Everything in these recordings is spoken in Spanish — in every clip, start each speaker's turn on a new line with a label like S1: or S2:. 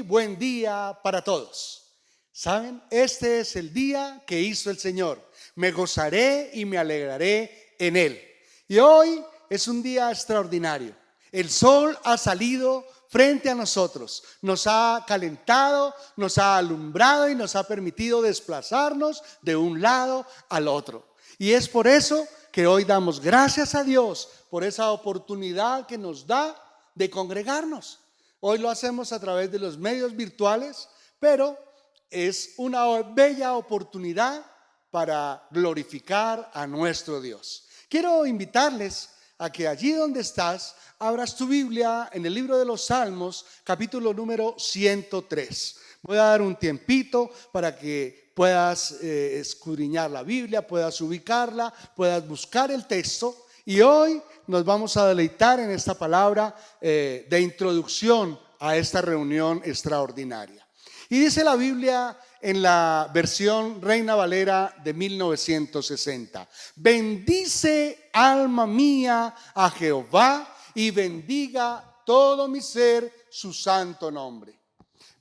S1: buen día para todos. ¿Saben? Este es el día que hizo el Señor. Me gozaré y me alegraré en Él. Y hoy es un día extraordinario. El sol ha salido frente a nosotros. Nos ha calentado, nos ha alumbrado y nos ha permitido desplazarnos de un lado al otro. Y es por eso que hoy damos gracias a Dios por esa oportunidad que nos da de congregarnos. Hoy lo hacemos a través de los medios virtuales, pero es una bella oportunidad para glorificar a nuestro Dios. Quiero invitarles a que allí donde estás, abras tu Biblia en el libro de los Salmos, capítulo número 103. Voy a dar un tiempito para que puedas escudriñar la Biblia, puedas ubicarla, puedas buscar el texto. Y hoy nos vamos a deleitar en esta palabra de introducción a esta reunión extraordinaria. Y dice la Biblia en la versión Reina Valera de 1960: bendice alma mía a Jehová y bendiga todo mi ser su santo nombre.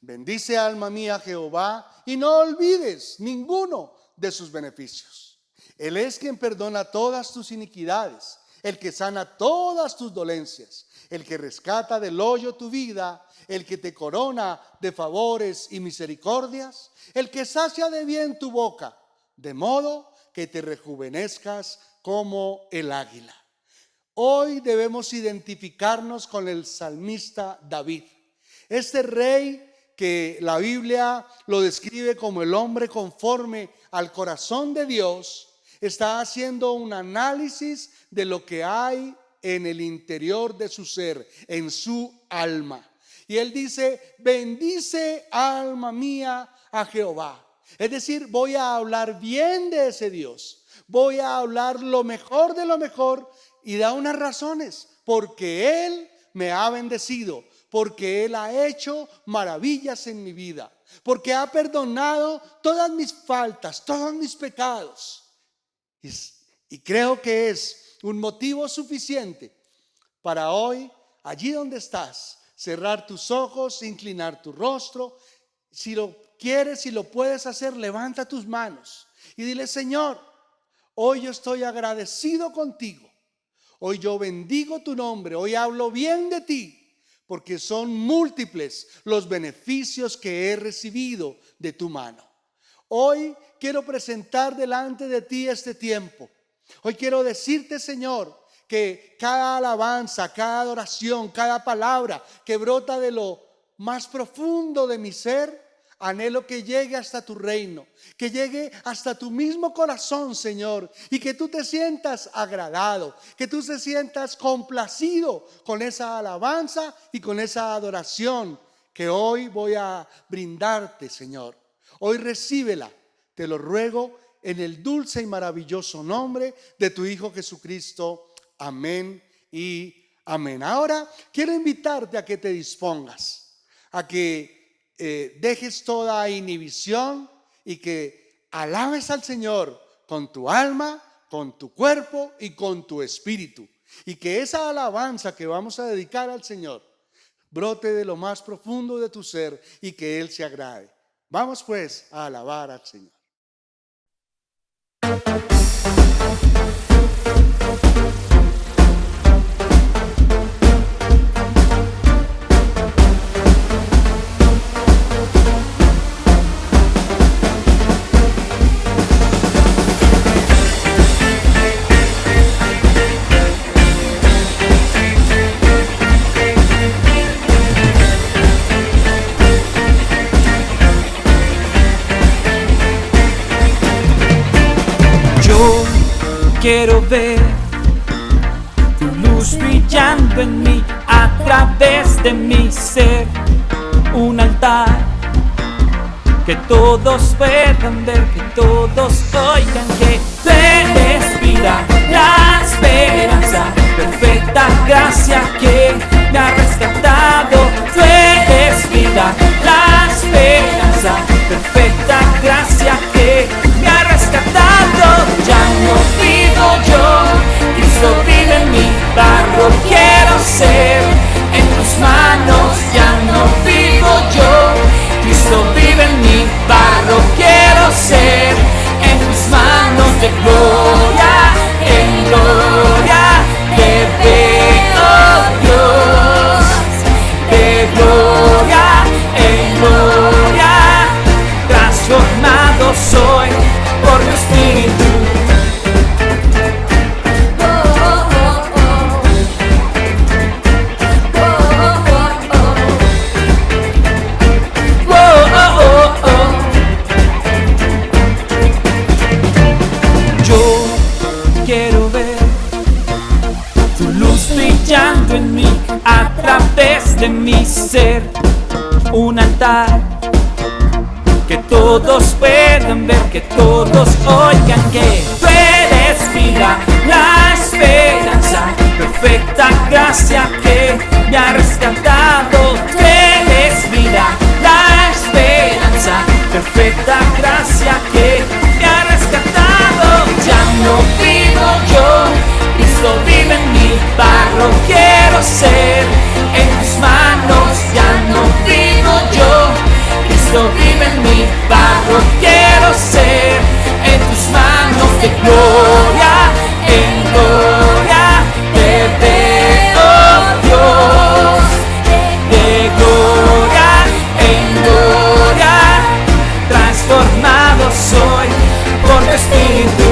S1: Bendice alma mía a Jehová y no olvides ninguno de sus beneficios. Él es quien perdona todas tus iniquidades, el que sana todas tus dolencias, el que rescata del hoyo tu vida, el que te corona de favores y misericordias, el que sacia de bien tu boca, de modo que te rejuvenezcas como el águila. Hoy debemos identificarnos con el salmista David, este rey que la Biblia lo describe como el hombre conforme al corazón de Dios. Está haciendo un análisis de lo que hay en el interior de su ser, en su alma. Y él dice: bendice alma mía a Jehová. Es decir, voy a hablar bien de ese Dios. Voy a hablar lo mejor de lo mejor, y da unas razones. Porque Él me ha bendecido, porque Él ha hecho maravillas en mi vida, porque ha perdonado todas mis faltas, todos mis pecados. Y creo que es un motivo suficiente para hoy, allí donde estás, cerrar tus ojos, inclinar tu rostro. Si lo quieres, si lo puedes hacer, levanta tus manos y dile: Señor, hoy yo estoy agradecido contigo. Hoy yo bendigo tu nombre, hoy hablo bien de ti, porque son múltiples los beneficios que he recibido de tu mano. Hoy quiero presentar delante de ti este tiempo. Hoy quiero decirte, Señor, que cada alabanza, cada adoración, cada palabra que brota de lo más profundo de mi ser, anhelo que llegue hasta tu reino, que llegue hasta tu mismo corazón, Señor, y que tú te sientas agradado, que tú te sientas complacido con esa alabanza y con esa adoración que hoy voy a brindarte, Señor. Hoy recíbela, te lo ruego en el dulce y maravilloso nombre de tu Hijo Jesucristo. Amén y amén. Ahora quiero invitarte a que te dispongas, a que dejes toda inhibición y que alabes al Señor con tu alma, con tu cuerpo y con tu espíritu. Y que esa alabanza que vamos a dedicar al Señor brote de lo más profundo de tu ser y que Él se agrade. Vamos pues a alabar al Señor.
S2: Quiero ver tu luz brillando en mí, a través de mi ser. Un altar que todos puedan ver, que todos oigan, que tú eres vida, la esperanza, perfecta gracia que me ha rescatado. Tú eres vida, la esperanza, perfecta gracia que me ha rescatado. Ya no vivo yo, Cristo vive en mí, barro quiero ser en tus manos. Ya no vivo yo, cantar, que todos puedan ver, que todos oigan que tú eres vida, la esperanza, perfecta gracia que me ha rescatado. Tú eres vida, la esperanza, perfecta gracia que me ha rescatado. Ya no vivo yo, Cristo vive en mí, barro quiero ser en tus manos. Ya no vivo yo, Cristo vive en mí, barro quiero ser en tus manos. De gloria en gloria te veo, Dios. De gloria en gloria transformado soy por tu Espíritu.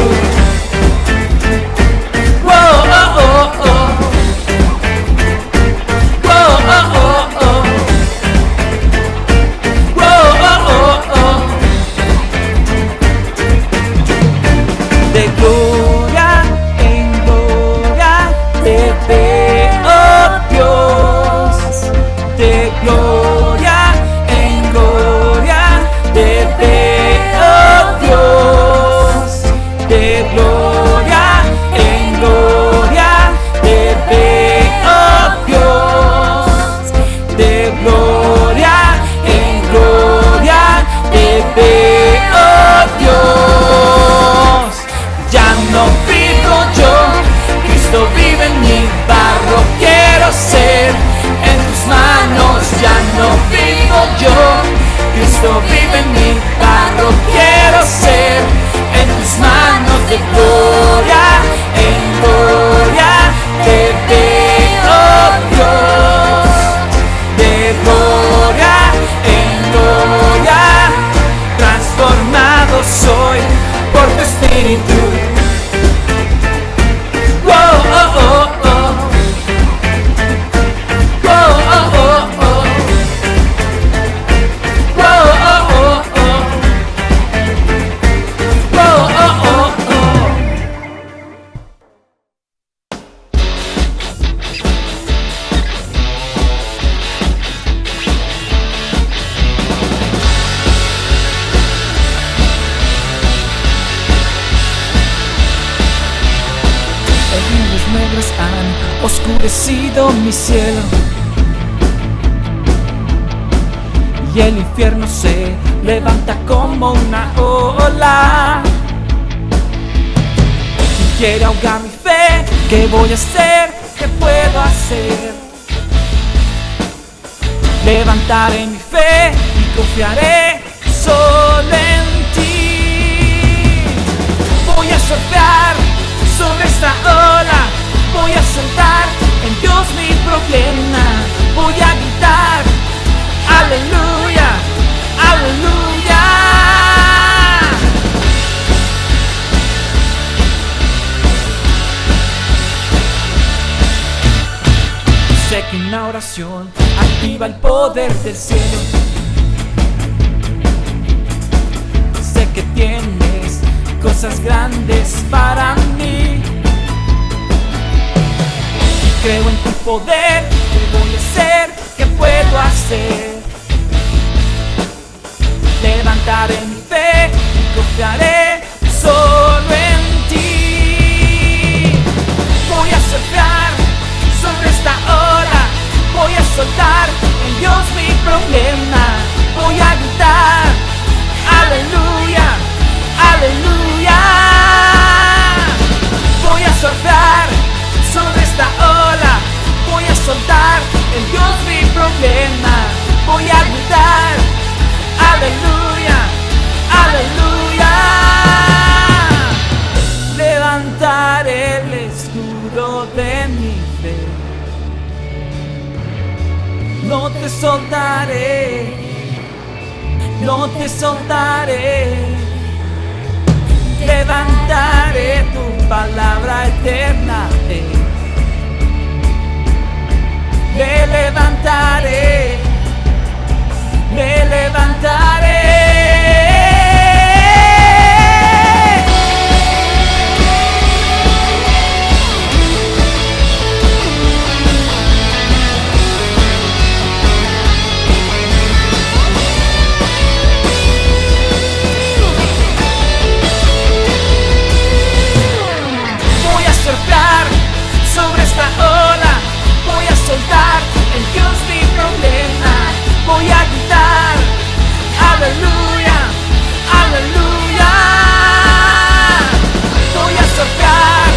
S2: De gloria en gloria te veo, Dios. De gloria en gloria te veo, Dios. De gloria en gloria te veo, Dios. De gloria en gloria te veo, Dios. Ya no vivo yo, Cristo vive en mí, barro quiero ser en tus manos. Ya no vivo yo, Cristo vive en mí, barro quiero ser en tus manos. De gloria en gloria te veo, Dios. De gloria en gloria transformado soy por tu Espíritu. Han oscurecido mi cielo y el infierno se levanta como una ola y quiere ahogar mi fe. ¿Qué voy a hacer? ¿Qué puedo hacer? Levantaré mi fe y confiaré solo en ti. Voy a surfear sobre esta ola, voy a soltar en Dios mi problema. Voy a gritar, aleluya, aleluya. Sé que una oración activa el poder del cielo. Sé que tienes cosas grandes para mí. Creo en tu poder, ¿qué voy a hacer? ¿Qué puedo hacer? Levantaré mi fe y confiaré solo en ti. Voy a surfear sobre esta ola, voy a soltar en Dios mi problema. Voy a gritar, aleluya, aleluya. Voy a surfear sobre esta ola, voy a soltar en Dios mi problema. Voy a gritar, aleluya, aleluya. Levantaré el escudo de mi fe, no te soltaré, no te soltaré. Levantaré tu palabra eterna. Me levantaré, me levantaré. aleluya, aleluya. Voy a surfear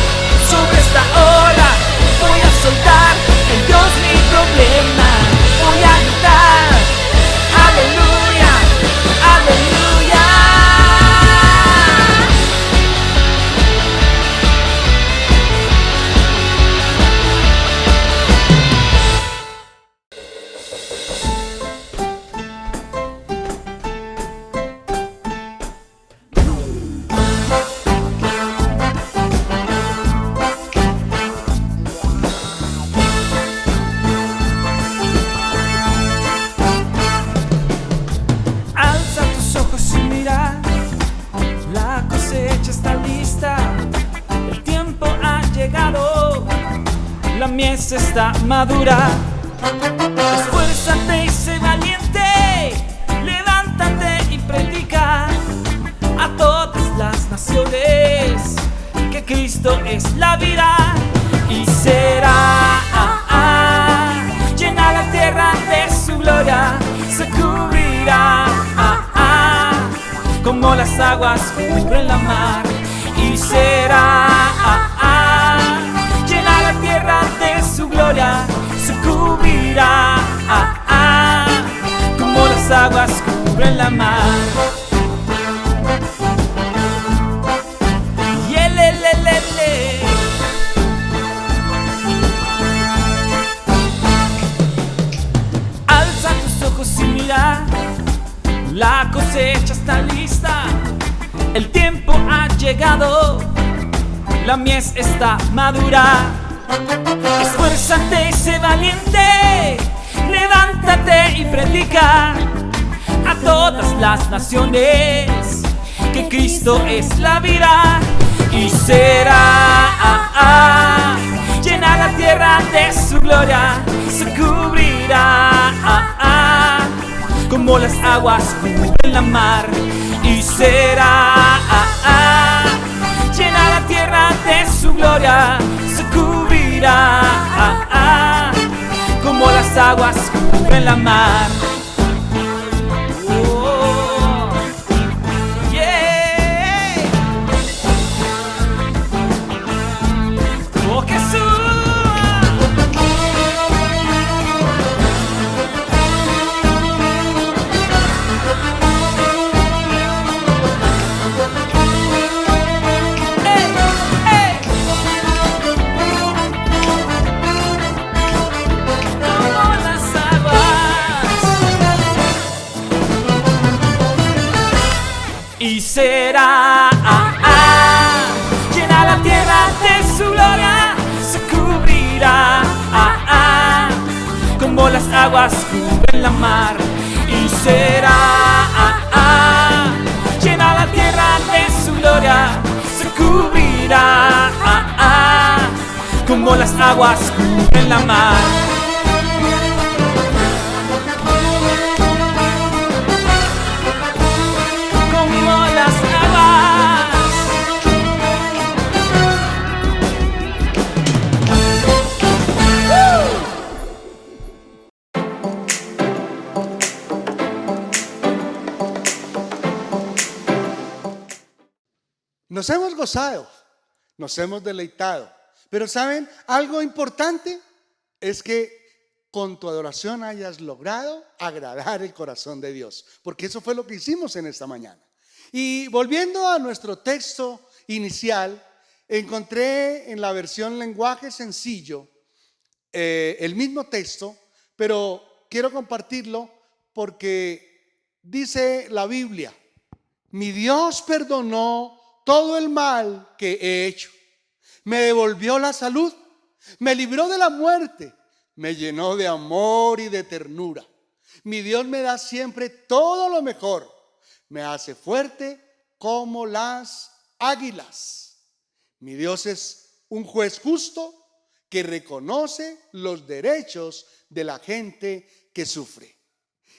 S2: sobre esta ola, voy a soltar en Dios mi problema, voy a gritar, aleluya, aleluya. Alza tus ojos y mira, la cosecha está lista, el tiempo ha llegado, la mies está madura. Esfuérzate y sé valiente, levántate y predica a todas las naciones que Cristo es la vida y será llena la tierra de su gloria, se cubrirá como las aguas cubren la mar y será llena la tierra de su gloria, se cubrirá como las aguas cubren la mar. Yelelelele. Alza tus ojos y mira, la cosecha está lista, el tiempo ha llegado, la mies está madura. Esfuérzate y sé valiente, levántate y predica a todas las naciones que Cristo es la vida y será llena la tierra de su gloria, se cubrirá como las aguas cubren la mar y será llena la tierra de su gloria, se cubrirá como las aguas cubren la mar. Oh, yeah. Oh, Jesús. Y será llena la tierra de su gloria, se cubrirá como las aguas cubren la mar y será llena la tierra de su gloria, se cubrirá como las aguas cubren la mar.
S1: Nos hemos gozado, nos hemos deleitado, pero ¿saben? Algo importante es que con tu adoración hayas logrado agradar el corazón de Dios, porque eso fue lo que hicimos en esta mañana. Y volviendo a nuestro texto inicial, encontré en la versión lenguaje sencillo el mismo texto, pero quiero compartirlo porque dice la Biblia: mi Dios perdonó todo el mal que he hecho, me devolvió la salud, me libró de la muerte, me llenó de amor y de ternura. Mi Dios me da siempre todo lo mejor, me hace fuerte como las águilas. Mi Dios es un juez justo que reconoce los derechos de la gente que sufre.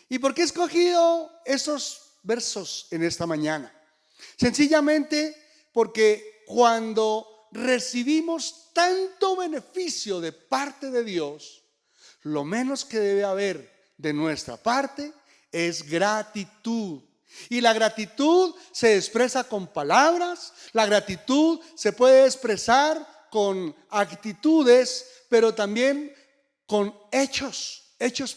S1: ¿Y por qué he escogido esos versos en esta mañana? Sencillamente porque cuando recibimos tanto beneficio de parte de Dios, lo menos que debe haber de nuestra parte es gratitud Y la gratitud se expresa con palabras, la gratitud se puede expresar con actitudes, pero también con hechos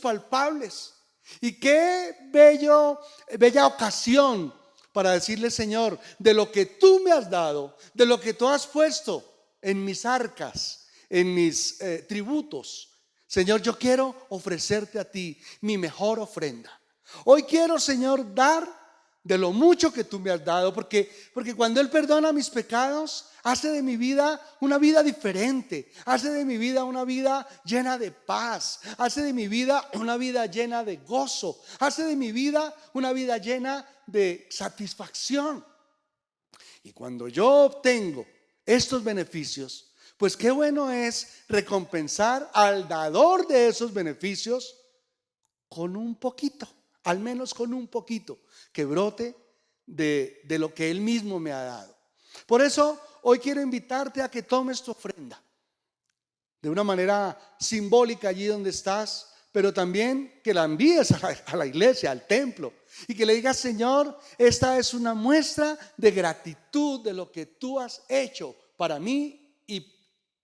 S1: palpables. Y qué bella ocasión para decirle: Señor, de lo que tú me has dado, de lo que tú has puesto en mis arcas, en mis tributos, Señor, yo quiero ofrecerte a ti mi mejor ofrenda. Hoy quiero, Señor, dar de lo mucho que tú me has dado, porque cuando Él perdona mis pecados, hace de mi vida una vida diferente, hace de mi vida una vida llena de paz, hace de mi vida una vida llena de gozo, hace de mi vida una vida llena de satisfacción. Y cuando yo obtengo estos beneficios, pues qué bueno es recompensar al dador de esos beneficios con un poquito, al menos con un poquito que brote de lo que Él mismo me ha dado. Por eso hoy quiero invitarte a que tomes tu ofrenda de una manera simbólica allí donde estás, pero también que la envíes a la iglesia, al templo, y que le digas: Señor, esta es una muestra de gratitud de lo que tú has hecho para mí y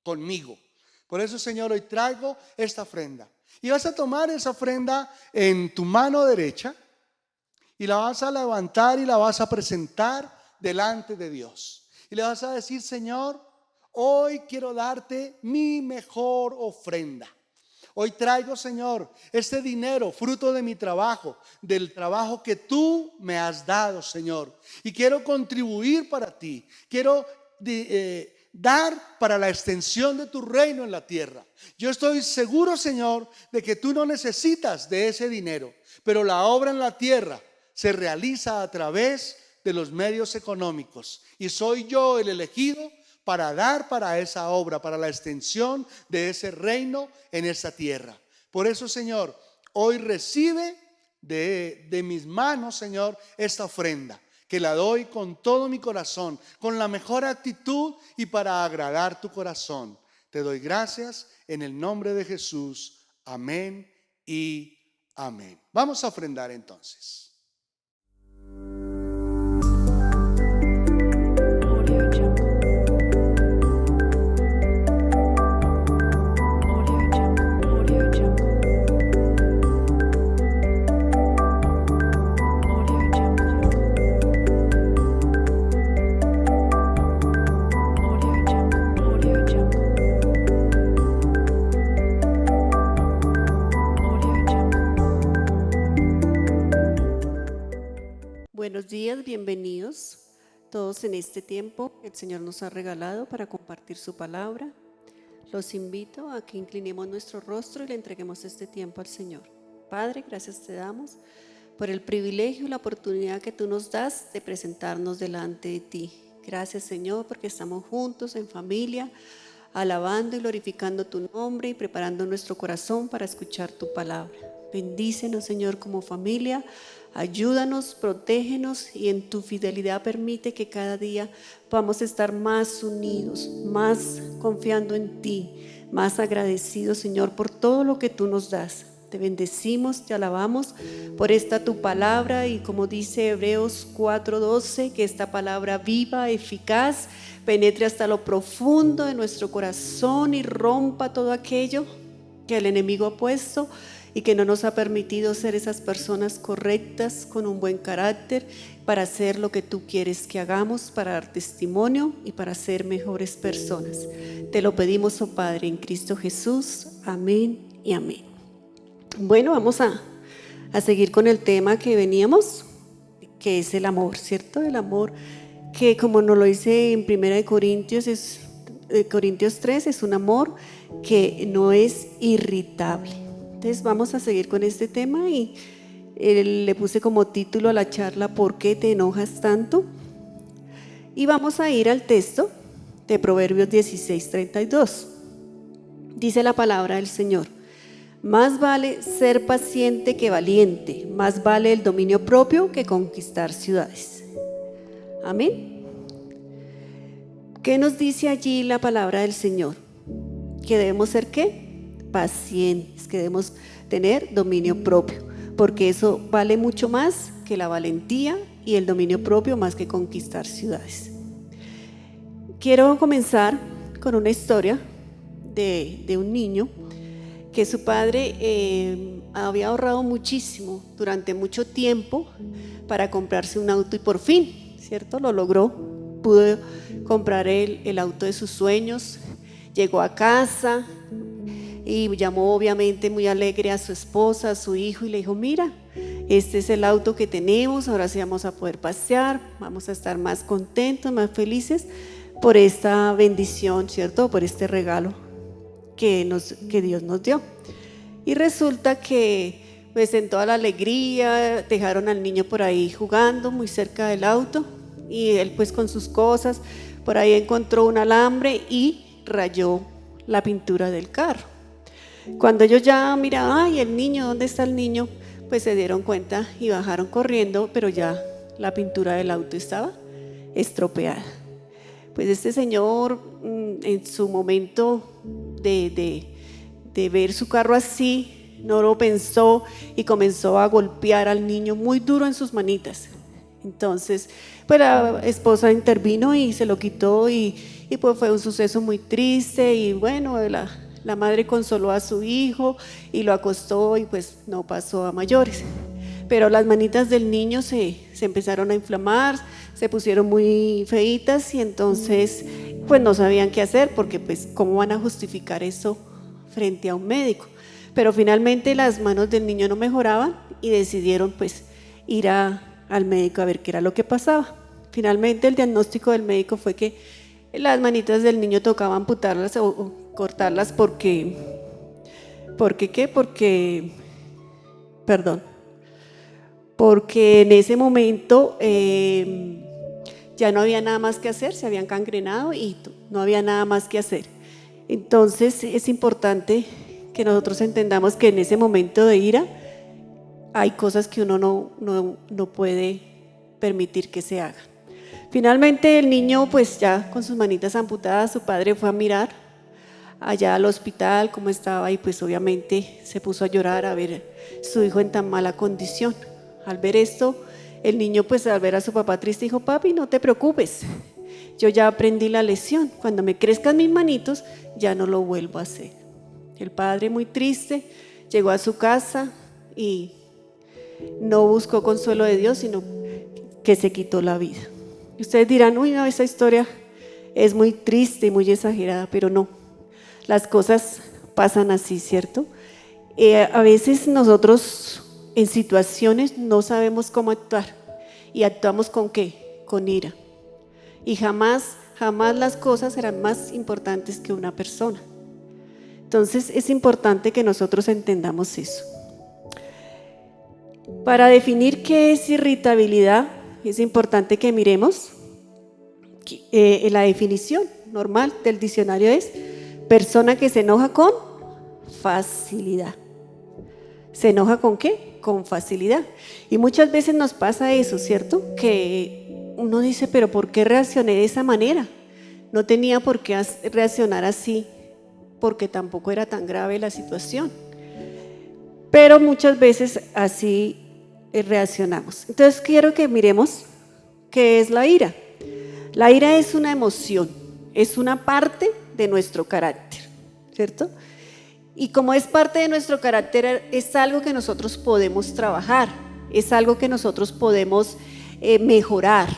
S1: conmigo. Por eso, Señor, hoy traigo esta ofrenda. Y vas a tomar esa ofrenda en tu mano derecha y la vas a levantar y la vas a presentar delante de Dios. Y le vas a decir: Señor, hoy quiero darte mi mejor ofrenda. Hoy traigo, Señor, este dinero, fruto de mi trabajo, del trabajo que tú me has dado, Señor. Y quiero contribuir para ti. Quiero dar para la extensión de tu reino en la tierra. Yo estoy seguro, Señor, de que tú no necesitas de ese dinero, pero la obra en la tierra se realiza a través de los medios económicos. Y soy yo el elegido para dar para esa obra, para la extensión de ese reino en esa tierra. Por eso, Señor, hoy recibe de mis manos, Señor, esta ofrenda, que la doy con todo mi corazón, con la mejor actitud y para agradar tu corazón. Te doy gracias en el nombre de Jesús. Amén y amén. Vamos a ofrendar entonces.
S3: Buenos días, bienvenidos todos en este tiempo que el Señor nos ha regalado para compartir su palabra. Los invito a que inclinemos nuestro rostro y le entreguemos este tiempo al Señor. Padre, gracias te damos por el privilegio y la oportunidad que tú nos das de presentarnos delante de ti. Gracias, Señor, porque estamos juntos en familia, alabando y glorificando tu nombre y preparando nuestro corazón para escuchar tu palabra. Bendícenos, Señor, como familia. Ayúdanos, protégenos y en tu fidelidad permite que cada día podamos estar más unidos, más confiando en ti, más agradecidos, Señor, por todo lo que tú nos das. Te bendecimos, te alabamos por esta tu palabra y como dice Hebreos 4:12, que esta palabra viva, eficaz, penetre hasta lo profundo de nuestro corazón y rompa todo aquello que el enemigo ha puesto y que no nos ha permitido ser esas personas correctas con un buen carácter para hacer lo que tú quieres que hagamos, para dar testimonio y para ser mejores personas. Te lo pedimos, oh Padre, en Cristo Jesús. Amén y amén. Bueno, vamos a seguir con el tema que veníamos, que es el amor, ¿cierto? El amor que, como nos lo dice en 1 Corintios 3, es un amor que no es irritable. Entonces vamos a seguir con este tema y le puse como título a la charla: ¿por qué te enojas tanto? Y vamos a ir al texto de Proverbios 16:32. Dice la palabra del Señor: más vale ser paciente que valiente, más vale el dominio propio que conquistar ciudades. Amén. ¿Qué nos dice allí la palabra del Señor? Que debemos ser ¿qué? Pacientes, que debemos tener dominio propio, porque eso vale mucho más que la valentía y el dominio propio más que conquistar ciudades. Quiero comenzar con una historia de un niño que su padre había ahorrado muchísimo durante mucho tiempo para comprarse un auto y por fin, ¿cierto? Lo logró, pudo comprar el auto de sus sueños, llegó a casa y llamó obviamente muy alegre a su esposa, a su hijo y le dijo: mira, este es el auto que tenemos, ahora sí vamos a poder pasear, vamos a estar más contentos, más felices por esta bendición, ¿cierto? Por este regalo que Dios nos dio. Y resulta que pues en toda la alegría dejaron al niño por ahí jugando muy cerca del auto y él pues con sus cosas por ahí encontró un alambre y rayó la pintura del carro. Cuando ellos ya miraban: ay, el niño, ¿dónde está el niño?, pues se dieron cuenta y bajaron corriendo, pero ya la pintura del auto estaba estropeada. Pues este señor en su momento de ver su carro así, no lo pensó y comenzó a golpear al niño muy duro en sus manitas. Entonces pues la esposa intervino y se lo quitó y pues fue un suceso muy triste y bueno, la madre consoló a su hijo y lo acostó y pues no pasó a mayores. Pero las manitas del niño se empezaron a inflamar, se pusieron muy feitas y entonces pues no sabían qué hacer porque pues cómo van a justificar eso frente a un médico. Pero finalmente las manos del niño no mejoraban y decidieron pues ir al médico a ver qué era lo que pasaba. Finalmente el diagnóstico del médico fue que las manitas del niño tocaba amputarlas o cortarlas porque en ese momento ya no había nada más que hacer, se habían gangrenado y no había nada más que hacer. Entonces es importante que nosotros entendamos que en ese momento de ira hay cosas que uno no puede permitir que se hagan. Finalmente el niño pues ya con sus manitas amputadas, su padre fue a mirar allá al hospital cómo estaba y pues obviamente se puso a llorar a ver su hijo en tan mala condición. Al ver esto, el niño pues al ver a su papá triste dijo: papi, no te preocupes, yo ya aprendí la lección, cuando me crezcan mis manitos ya no lo vuelvo a hacer. El padre muy triste llegó a su casa y no buscó consuelo de Dios, sino que se quitó la vida. Y ustedes dirán: uy, no, esa historia es muy triste y muy exagerada, pero no, las cosas pasan así, ¿cierto? A veces nosotros en situaciones no sabemos cómo actuar y actuamos ¿con qué? Con ira. Y jamás las cosas serán más importantes que una persona. Entonces es importante que nosotros entendamos eso. Para definir qué es irritabilidad, es importante que miremos la definición normal del diccionario es: persona que se enoja con facilidad. ¿Se enoja con qué? Con facilidad. Y muchas veces nos pasa eso, ¿cierto? Que uno dice: pero ¿por qué reaccioné de esa manera? No tenía por qué reaccionar así, porque tampoco era tan grave la situación. Pero muchas veces así reaccionamos. Entonces quiero que miremos qué es la ira. La ira es una emoción, es una parte de nuestro carácter, ¿cierto? Y como es parte de nuestro carácter, es algo que nosotros podemos trabajar, es algo que nosotros podemos mejorar,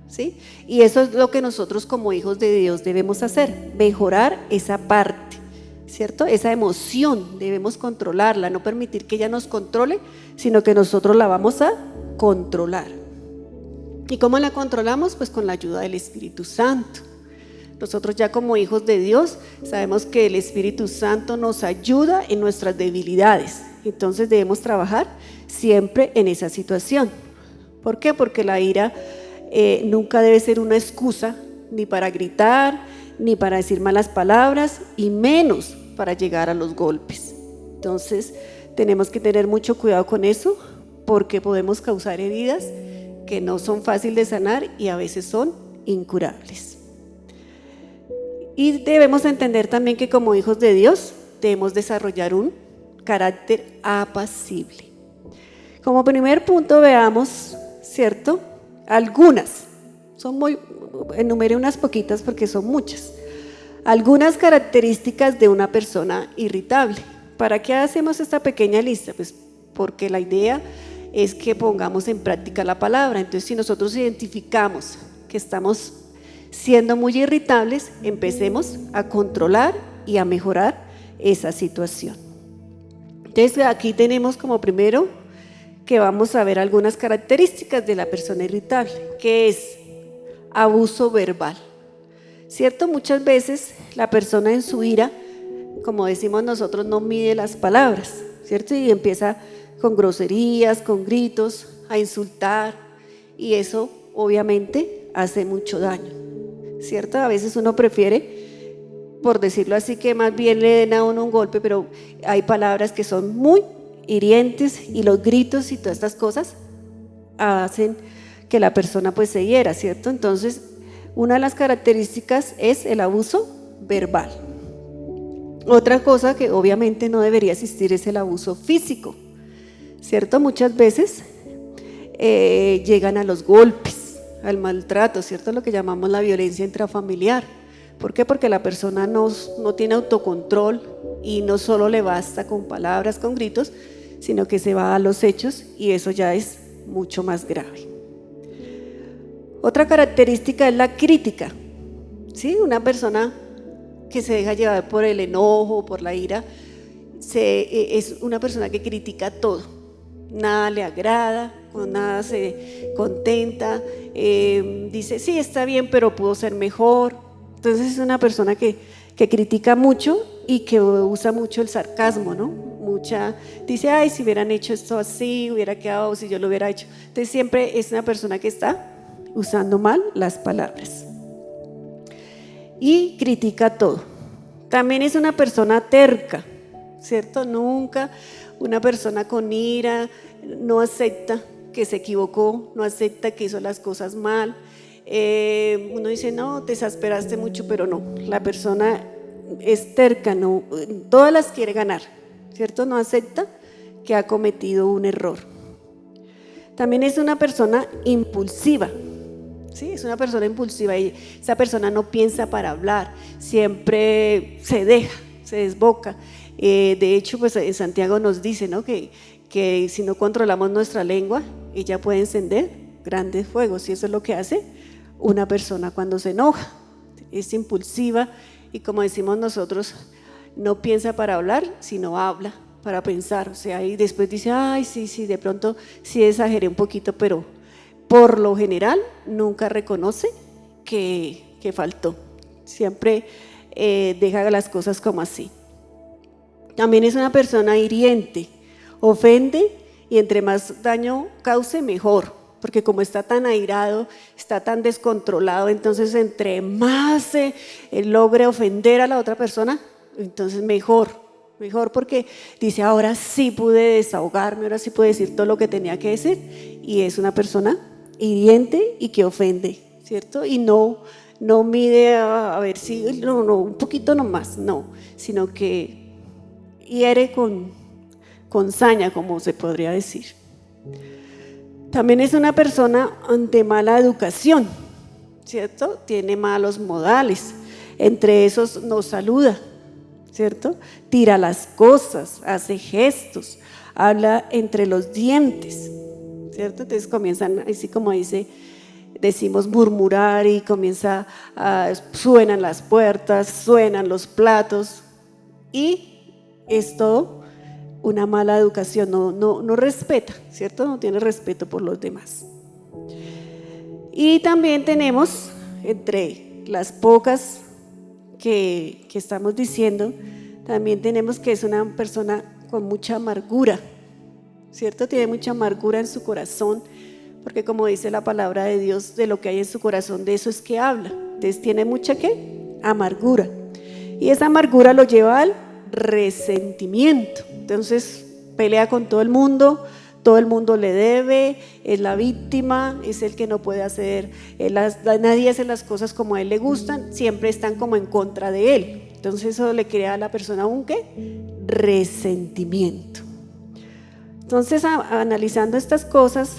S3: ¿sí? Y eso es lo que nosotros como hijos de Dios debemos hacer, mejorar esa parte, ¿cierto? Esa emoción debemos controlarla, no permitir que ella nos controle, sino que nosotros la vamos a controlar. ¿Y cómo la controlamos? Pues con la ayuda del Espíritu Santo. Nosotros ya como hijos de Dios sabemos que el Espíritu Santo nos ayuda en nuestras debilidades. Entonces debemos trabajar siempre en esa situación. ¿Por qué? Porque la ira nunca debe ser una excusa ni para gritar, ni para decir malas palabras, y menos para llegar a los golpes. Entonces tenemos que tener mucho cuidado con eso, porque podemos causar heridas que no son fáciles de sanar y a veces son incurables. Y debemos entender también que como hijos de Dios debemos desarrollar un carácter apacible. Como primer punto veamos, ¿cierto? Algunas, enumeré unas poquitas porque son muchas. Algunas características de una persona irritable. ¿Para qué hacemos esta pequeña lista? Pues porque la idea es que pongamos en práctica la palabra. Entonces, si nosotros identificamos que estamos siendo muy irritables, empecemos a controlar y a mejorar esa situación. Entonces, aquí tenemos como primero que vamos a ver algunas características de la persona irritable, que es abuso verbal, ¿cierto? Muchas veces la persona en su ira, como decimos nosotros, no mide las palabras, ¿cierto? Y empieza con groserías, con gritos, a insultar, y eso obviamente hace mucho daño, ¿cierto? A veces uno prefiere, por decirlo así, que más bien le den a uno un golpe, pero hay palabras que son muy hirientes y los gritos y todas estas cosas hacen que la persona pues se hiera, ¿cierto? Entonces, una de las características es el abuso verbal. Otra cosa que obviamente no debería existir es el abuso físico, ¿cierto? Muchas veces llegan a los golpes, al maltrato, ¿cierto? Lo que llamamos la violencia intrafamiliar. ¿Por qué? Porque la persona no tiene autocontrol y no solo le basta con palabras, con gritos, sino que se va a los hechos y eso ya es mucho más grave. Otra característica es la crítica, ¿sí? Una persona que se deja llevar por el enojo, por la ira, es una persona que critica todo, nada le agrada, con nada se contenta, dice, sí, está bien, pero pudo ser mejor. Entonces es una persona que critica mucho y que usa mucho el sarcasmo, ¿no? Dice, ay, si hubieran hecho esto así, hubiera quedado, si yo lo hubiera hecho. Entonces siempre es una persona que está usando mal las palabras y critica todo. También es una persona terca, ¿cierto? Nunca una persona con ira, no acepta que se equivocó, no acepta que hizo las cosas mal. Uno dice, no, te exasperaste mucho, pero no, la persona es terca, no, todas las quiere ganar, ¿cierto? No acepta que ha cometido un error. También es una persona impulsiva, ¿sí? Es una persona impulsiva y esa persona no piensa para hablar, siempre se deja, se desboca. De hecho, pues en Santiago nos dice, ¿no? que si no controlamos nuestra lengua, ella puede encender grandes fuegos, y eso es lo que hace una persona cuando se enoja. Es impulsiva y, como decimos nosotros, no piensa para hablar, sino habla para pensar. O sea, y después dice, ay, sí, de pronto sí exageré un poquito, pero por lo general nunca reconoce que faltó. Siempre deja las cosas como así. También es una persona hiriente, ofende y entre más daño cause, mejor. Porque como está tan airado, está tan descontrolado, entonces entre más logre ofender a la otra persona, entonces mejor porque dice, ahora sí pude desahogarme, ahora sí pude decir todo lo que tenía que decir, y es una persona hiriente y que ofende, ¿cierto? Y no mide a ver si, no, un poquito nomás, no, sino que hiere con saña, como se podría decir. También es una persona de mala educación, ¿cierto? Tiene malos modales, entre esos no saluda, ¿cierto? Tira las cosas, hace gestos, habla entre los dientes, ¿cierto? Entonces comienzan, así como decimos murmurar y suenan las puertas, suenan los platos y es todo una mala educación, no respeta, ¿cierto? No tiene respeto por los demás. Y también tenemos, entre las pocas que estamos diciendo, también tenemos que es una persona con mucha amargura, ¿cierto? Tiene mucha amargura en su corazón, porque como dice la palabra de Dios, de lo que hay en su corazón, de eso es que habla. Entonces tiene mucha ¿qué? Amargura. Y esa amargura lo lleva al resentimiento. Entonces pelea con todo el mundo le debe, es la víctima, es el que no puede hacer, nadie hace las cosas como a él le gustan, siempre están como en contra de él. Entonces eso le crea a la persona un ¿qué? Resentimiento. Entonces, analizando estas cosas,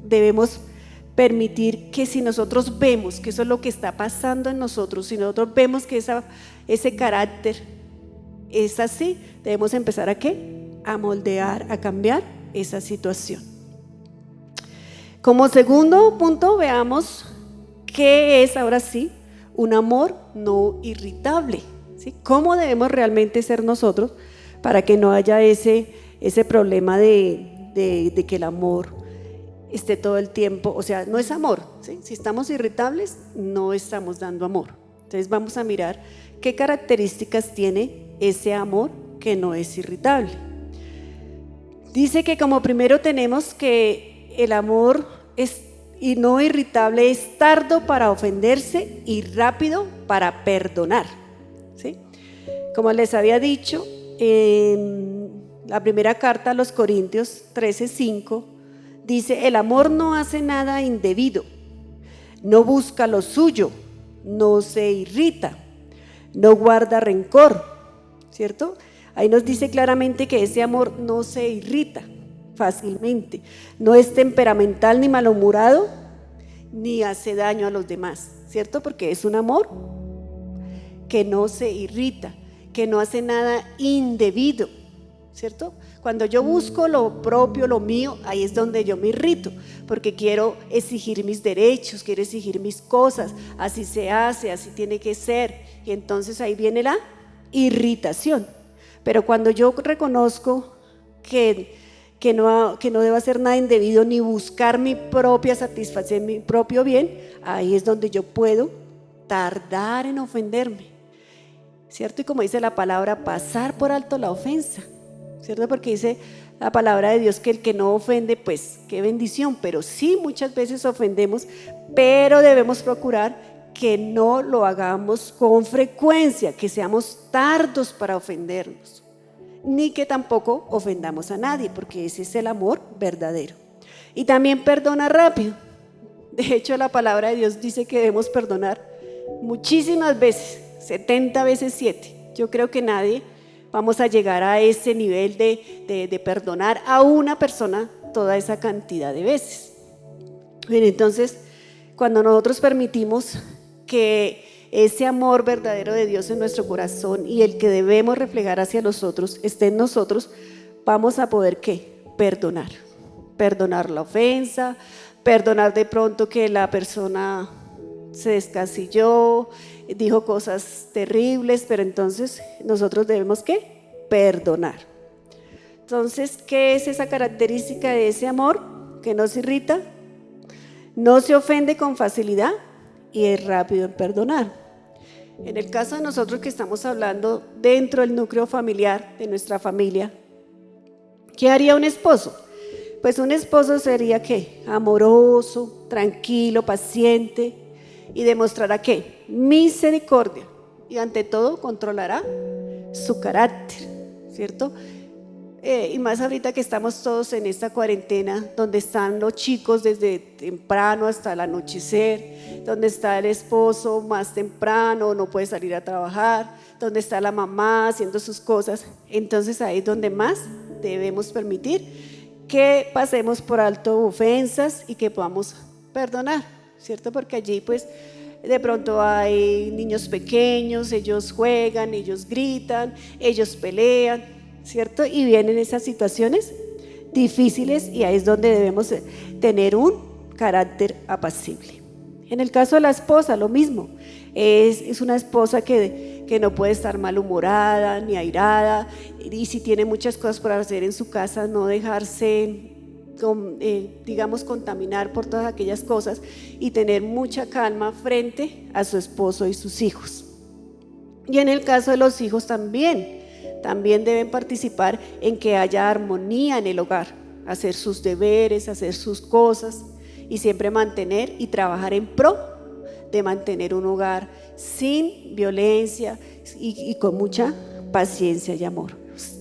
S3: debemos permitir que si nosotros vemos que eso es lo que está pasando en nosotros, si nosotros vemos que ese carácter es así, debemos empezar ¿a qué? A moldear, a cambiar esa situación. Como segundo punto, veamos qué es ahora sí un amor no irritable, ¿sí? ¿Cómo debemos realmente ser nosotros para que no haya ese problema de que el amor esté todo el tiempo? O sea, no es amor, ¿sí? Si estamos irritables, no estamos dando amor. Entonces vamos a mirar qué características tiene ese amor que no es irritable. Dice que como primero tenemos que el amor y no irritable es tardo para ofenderse y rápido para perdonar, ¿sí? Como les había dicho en la primera carta a los Corintios 13:5, dice: el amor no hace nada indebido, no busca lo suyo, no se irrita, no guarda rencor, ¿cierto? Ahí nos dice claramente que ese amor no se irrita fácilmente, no es temperamental ni malhumorado, ni hace daño a los demás, ¿cierto? Porque es un amor que no se irrita, que no hace nada indebido, ¿cierto? Cuando yo busco lo propio, lo mío, ahí es donde yo me irrito, porque quiero exigir mis derechos, quiero exigir mis cosas, así se hace, así tiene que ser, y entonces ahí viene la irritación. Pero cuando yo reconozco que no debo hacer nada indebido ni buscar mi propia satisfacción, mi propio bien, ahí es donde yo puedo tardar en ofenderme, ¿cierto? Y como dice la palabra, pasar por alto la ofensa, ¿cierto? Porque dice la palabra de Dios que el que no ofende, pues qué bendición, pero sí muchas veces ofendemos, pero debemos procurar que no lo hagamos con frecuencia, que seamos tardos para ofendernos, ni que tampoco ofendamos a nadie, porque ese es el amor verdadero. Y también perdona rápido. De hecho, la palabra de Dios dice que debemos perdonar muchísimas veces, 70 veces 7. Yo creo que nadie vamos a llegar a ese nivel de perdonar a una persona toda esa cantidad de veces. Bien, entonces, cuando nosotros permitimos que ese amor verdadero de Dios en nuestro corazón y el que debemos reflejar hacia los otros esté en nosotros, vamos a poder ¿qué? Perdonar la ofensa, perdonar de pronto que la persona se descasilló, dijo cosas terribles, pero entonces nosotros debemos ¿qué? Perdonar. Entonces, ¿qué es esa característica de ese amor que no se irrita? No se ofende con facilidad y es rápido en perdonar. En el caso de nosotros que estamos hablando dentro del núcleo familiar, de nuestra familia, ¿qué haría un esposo? Pues un esposo sería ¿qué? Amoroso, tranquilo, paciente y demostrará ¿qué? Misericordia y ante todo controlará su carácter, ¿cierto? Y más ahorita que estamos todos en esta cuarentena, donde están los chicos desde temprano hasta el anochecer, donde está el esposo más temprano, no puede salir a trabajar, donde está la mamá haciendo sus cosas, entonces ahí es donde más debemos permitir que pasemos por alto ofensas y que podamos perdonar, ¿cierto? Porque allí pues de pronto hay niños pequeños, ellos juegan, ellos gritan, ellos pelean, ¿cierto? Y vienen esas situaciones difíciles y ahí es donde debemos tener un carácter apacible. En el caso de la esposa, lo mismo. Es una esposa que no puede estar malhumorada ni airada, y si tiene muchas cosas por hacer en su casa, no dejarse digamos contaminar por todas aquellas cosas y tener mucha calma frente a su esposo y sus hijos. Y en el caso de los hijos también deben participar en que haya armonía en el hogar, hacer sus deberes, hacer sus cosas y siempre mantener y trabajar en pro de mantener un hogar sin violencia y con mucha paciencia y amor.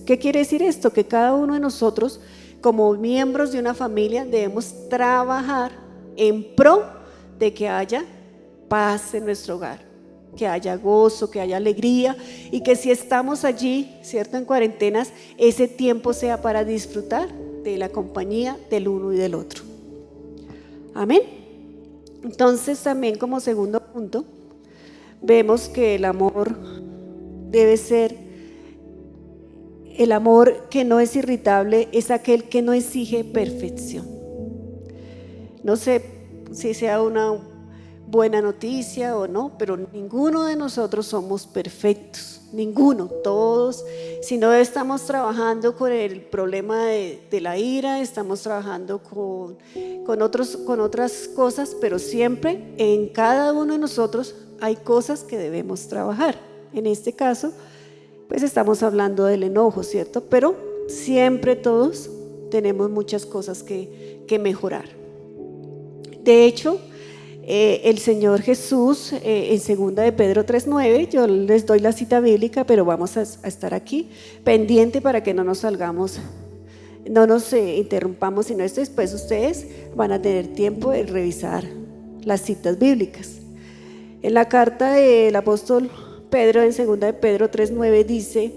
S3: ¿Qué quiere decir esto? Que cada uno de nosotros, como miembros de una familia, debemos trabajar en pro de que haya paz en nuestro hogar, que haya gozo, que haya alegría y que si estamos allí, ¿cierto? En cuarentenas, ese tiempo sea para disfrutar de la compañía del uno y del otro. Amén. Entonces también como segundo punto, vemos que el amor debe ser, el amor que no es irritable es aquel que no exige perfección. No sé si sea una buena noticia o no, pero ninguno de nosotros somos perfectos, ninguno, todos. Si no, estamos trabajando con el problema de la ira, estamos trabajando con otras cosas, pero siempre en cada uno de nosotros hay cosas que debemos trabajar. En este caso, pues estamos hablando del enojo, ¿cierto? Pero siempre todos tenemos muchas cosas que mejorar. De hecho, el Señor Jesús en 2 de Pedro 3:9, yo les doy la cita bíblica, pero vamos a estar aquí pendiente para que no nos salgamos, no nos interrumpamos, sino esto después ustedes van a tener tiempo de revisar las citas bíblicas. En la carta del apóstol Pedro, en 2 de Pedro 3:9 dice: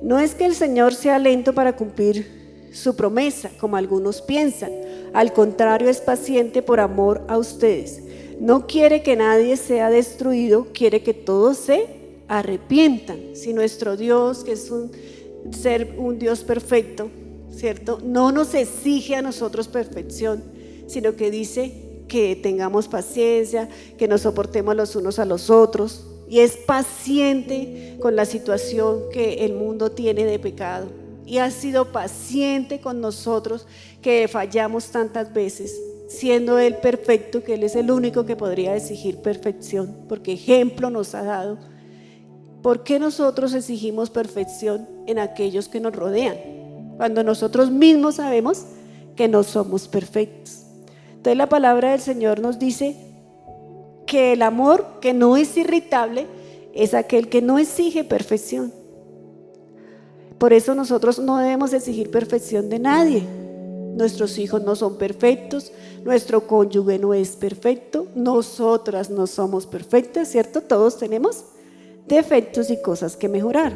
S3: no es que el Señor sea lento para cumplir su promesa, como algunos piensan. Al contrario, es paciente por amor a ustedes. No quiere que nadie sea destruido, quiere que todos se arrepientan. Si nuestro Dios, que es un Dios perfecto, ¿cierto?, no nos exige a nosotros perfección, sino que dice que tengamos paciencia, que nos soportemos los unos a los otros, y es paciente con la situación que el mundo tiene de pecado. Y ha sido paciente con nosotros que fallamos tantas veces, siendo Él perfecto, que Él es el único que podría exigir perfección, porque ejemplo nos ha dado. ¿Por qué nosotros exigimos perfección en aquellos que nos rodean, cuando nosotros mismos sabemos que no somos perfectos? Entonces la palabra del Señor nos dice que el amor que no es irritable es aquel que no exige perfección. Por eso nosotros no debemos exigir perfección de nadie. Nuestros hijos no son perfectos, nuestro cónyuge no es perfecto, nosotras no somos perfectas, ¿cierto? Todos tenemos defectos y cosas que mejorar,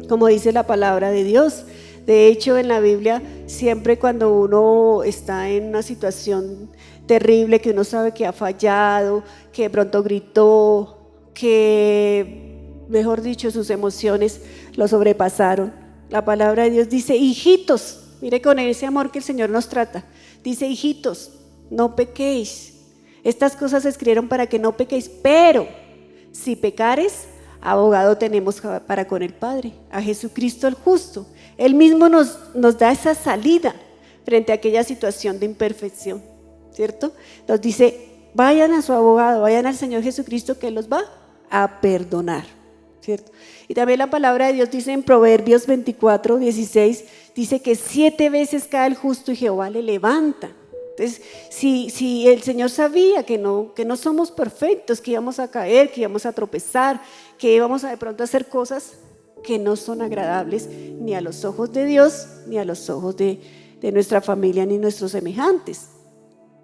S3: como dice la palabra de Dios. De hecho, en la Biblia, siempre cuando uno está en una situación terrible, que uno sabe que ha fallado, que de pronto gritó, que mejor dicho, sus emociones lo sobrepasaron, la palabra de Dios dice: hijitos, mire con ese amor que el Señor nos trata, dice: hijitos, no pequéis, estas cosas se escribieron para que no pequéis, pero si pecares, abogado tenemos para con el Padre, a Jesucristo el justo. Él mismo nos da esa salida frente a aquella situación de imperfección, ¿cierto? Nos dice: vayan a su abogado, vayan al Señor Jesucristo, que Él los va a perdonar, ¿cierto? Y también la palabra de Dios dice en Proverbios 24:16, dice que 7 veces cae el justo y Jehová le levanta. Entonces, si el Señor sabía que no somos perfectos, que íbamos a caer, que íbamos a tropezar, que íbamos a de pronto hacer cosas que no son agradables ni a los ojos de Dios, ni a los ojos de nuestra familia, ni nuestros semejantes.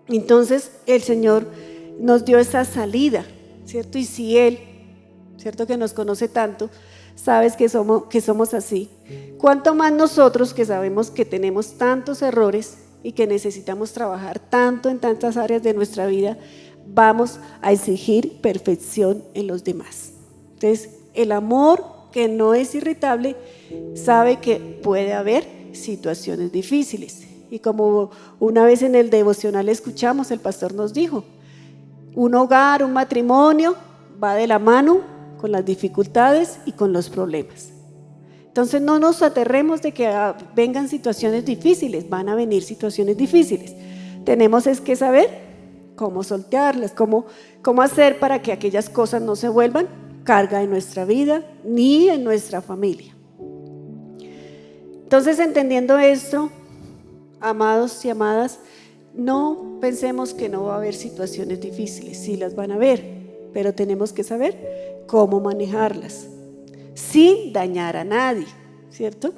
S3: Entonces el Señor nos dio esa salida, ¿cierto? Y si Él, ¿cierto?, que nos conoce tanto, sabes que somos así, cuánto más nosotros, que sabemos que tenemos tantos errores y que necesitamos trabajar tanto en tantas áreas de nuestra vida, vamos a exigir perfección en los demás. Entonces, el amor que no es irritable sabe que puede haber situaciones difíciles, y como una vez en el devocional escuchamos, el pastor nos dijo: un hogar, un matrimonio va de la mano con las dificultades y con los problemas. Entonces no nos aterremos de que vengan situaciones difíciles, van a venir situaciones difíciles. Tenemos es que saber cómo sortearlas, cómo hacer para que aquellas cosas no se vuelvan carga en nuestra vida ni en nuestra familia. Entonces, entendiendo esto, amados y amadas, no pensemos que no va a haber situaciones difíciles, sí las van a haber, pero tenemos que saber cómo manejarlas sin dañar a nadie, ¿cierto?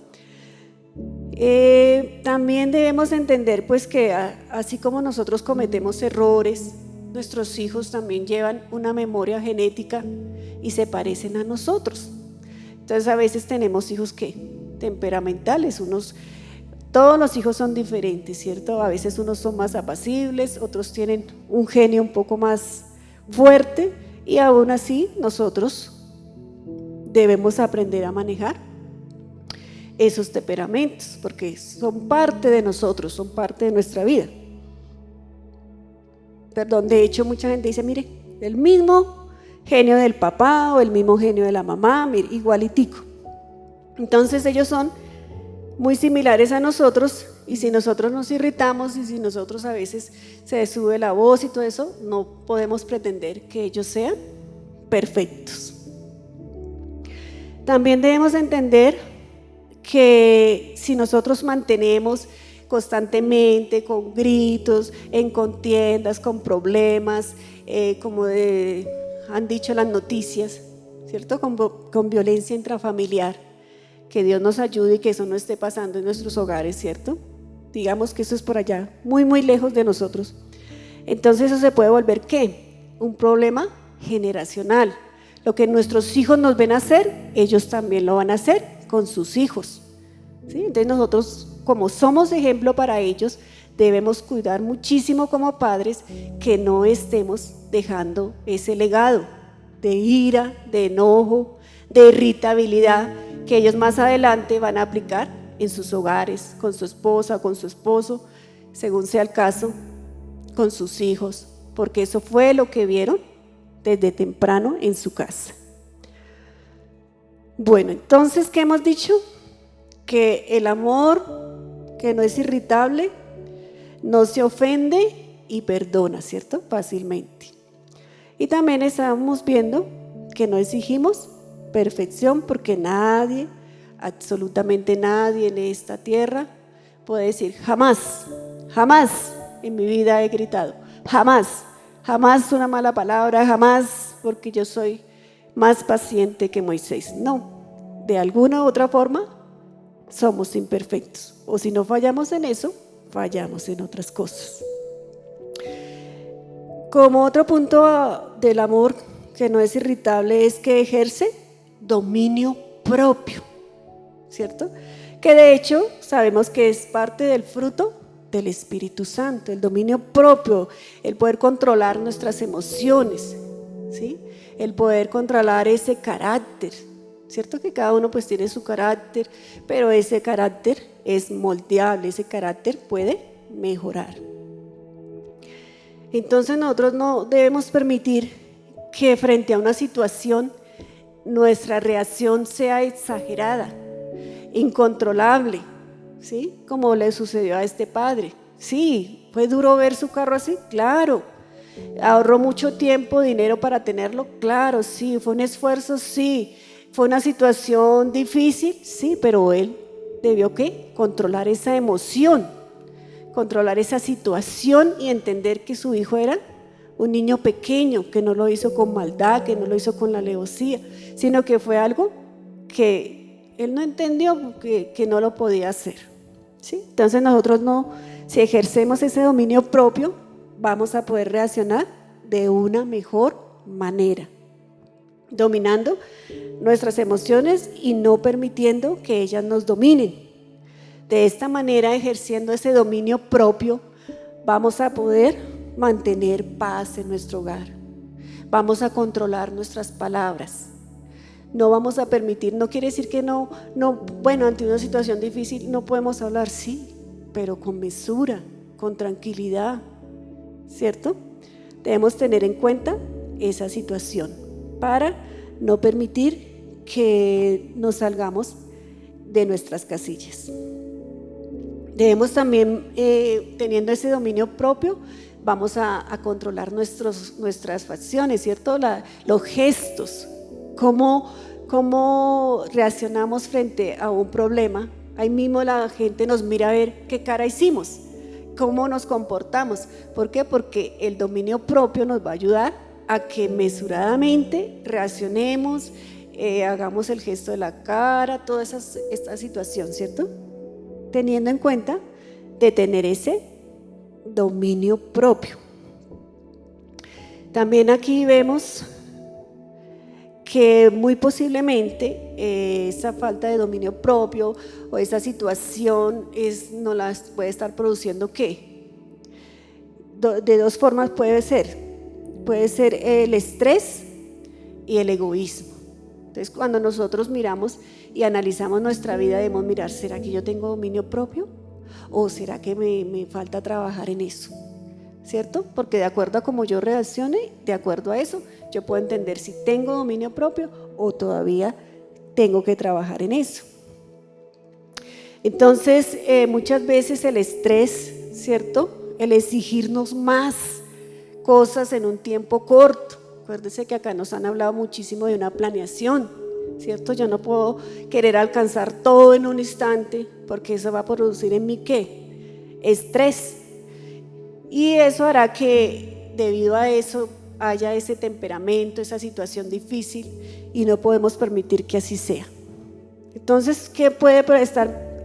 S3: También debemos entender pues que así como nosotros cometemos errores, nuestros hijos también llevan una memoria genética y se parecen a nosotros. Entonces a veces tenemos hijos que temperamentales, unos Todos los hijos son diferentes, ¿cierto? A veces unos son más apacibles, otros tienen un genio un poco más fuerte y aún así nosotros debemos aprender a manejar esos temperamentos porque son parte de nosotros, son parte de nuestra vida. Perdón, de hecho mucha gente dice, mire, el mismo genio del papá o el mismo genio de la mamá, mire, igualitico. Entonces ellos son muy similares a nosotros y si nosotros nos irritamos y si nosotros a veces se sube la voz y todo eso, no podemos pretender que ellos sean perfectos. También debemos entender que si nosotros mantenemos constantemente con gritos, en contiendas, con problemas, como han dicho las noticias, ¿cierto? Con violencia intrafamiliar, que Dios nos ayude y que eso no esté pasando en nuestros hogares, ¿cierto? Digamos que eso es por allá, muy muy lejos de nosotros. Entonces eso se puede volver ¿qué? Un problema generacional. Lo que nuestros hijos nos ven hacer, ellos también lo van a hacer con sus hijos, ¿sí? Entonces nosotros, como somos ejemplo para ellos, debemos cuidar muchísimo como padres que no estemos dejando ese legado de ira, de enojo, de irritabilidad que ellos más adelante van a aplicar en sus hogares, con su esposa, con su esposo, según sea el caso, con sus hijos, porque eso fue lo que vieron desde temprano en su casa. Bueno, entonces, ¿qué hemos dicho? Que el amor, que no es irritable, no se ofende y perdona, ¿cierto? Fácilmente. Y también estábamos viendo que no exigimos perfección porque nadie, absolutamente nadie en esta tierra puede decir jamás, jamás en mi vida he gritado, jamás, jamás una mala palabra, jamás porque yo soy más paciente que Moisés. No, de alguna u otra forma somos imperfectos o si no fallamos en eso, fallamos en otras cosas. Como otro punto del amor que no es irritable es que ejerce dominio propio, ¿cierto? Que de hecho sabemos que es parte del fruto del Espíritu Santo, el dominio propio, el poder controlar nuestras emociones, ¿sí? El poder controlar ese carácter, ¿cierto? Que cada uno pues tiene su carácter, pero ese carácter es moldeable, ese carácter puede mejorar. Entonces nosotros no debemos permitir que frente a una situación nuestra reacción sea exagerada, incontrolable, ¿sí? Como le sucedió a este padre. Sí, fue duro ver su carro así, claro. Ahorró mucho tiempo, dinero para tenerlo, claro, sí. Fue un esfuerzo, sí. Fue una situación difícil, sí, pero él debió ¿qué? Controlar esa emoción, controlar esa situación y entender que su hijo era un niño pequeño, que no lo hizo con maldad, que no lo hizo con la alevosía, sino que fue algo que él no entendió que no lo podía hacer, ¿sí? Entonces nosotros no, si ejercemos ese dominio propio, vamos a poder reaccionar de una mejor manera, dominando nuestras emociones y no permitiendo que ellas nos dominen. De esta manera, ejerciendo ese dominio propio, vamos a poder mantener paz en nuestro hogar. Vamos a controlar nuestras palabras. No vamos a permitir, no quiere decir que no, bueno, ante una situación difícil no podemos hablar, sí, pero con mesura, con tranquilidad, ¿cierto? Debemos tener en cuenta esa situación para no permitir que nos salgamos de nuestras casillas. Debemos también, teniendo ese dominio propio, vamos a controlar nuestras facciones, ¿cierto? Los gestos, cómo reaccionamos frente a un problema. Ahí mismo la gente nos mira a ver qué cara hicimos, cómo nos comportamos. ¿Por qué? Porque el dominio propio nos va a ayudar a que mesuradamente reaccionemos, hagamos el gesto de la cara, toda esta situación, ¿cierto? Teniendo en cuenta de tener ese dominio propio. También aquí vemos que muy posiblemente esa falta de dominio propio o esa situación no la puede estar produciendo ¿qué? De dos formas puede ser el estrés y el egoísmo. Entonces cuando nosotros miramos y analizamos nuestra vida debemos mirar, ¿será que yo tengo dominio propio? ¿O será que me falta trabajar en eso? ¿Cierto? Porque de acuerdo a cómo yo reaccione, de acuerdo a eso, yo puedo entender si tengo dominio propio o todavía tengo que trabajar en eso. Entonces, muchas veces el estrés, ¿cierto? El exigirnos más cosas en un tiempo corto. Acuérdense que acá nos han hablado muchísimo de una planeación, ¿cierto? Yo no puedo querer alcanzar todo en un instante porque eso va a producir en mí ¿qué? Estrés. Y eso hará que debido a eso haya ese temperamento, esa situación difícil y no podemos permitir que así sea. Entonces, ¿qué puede estar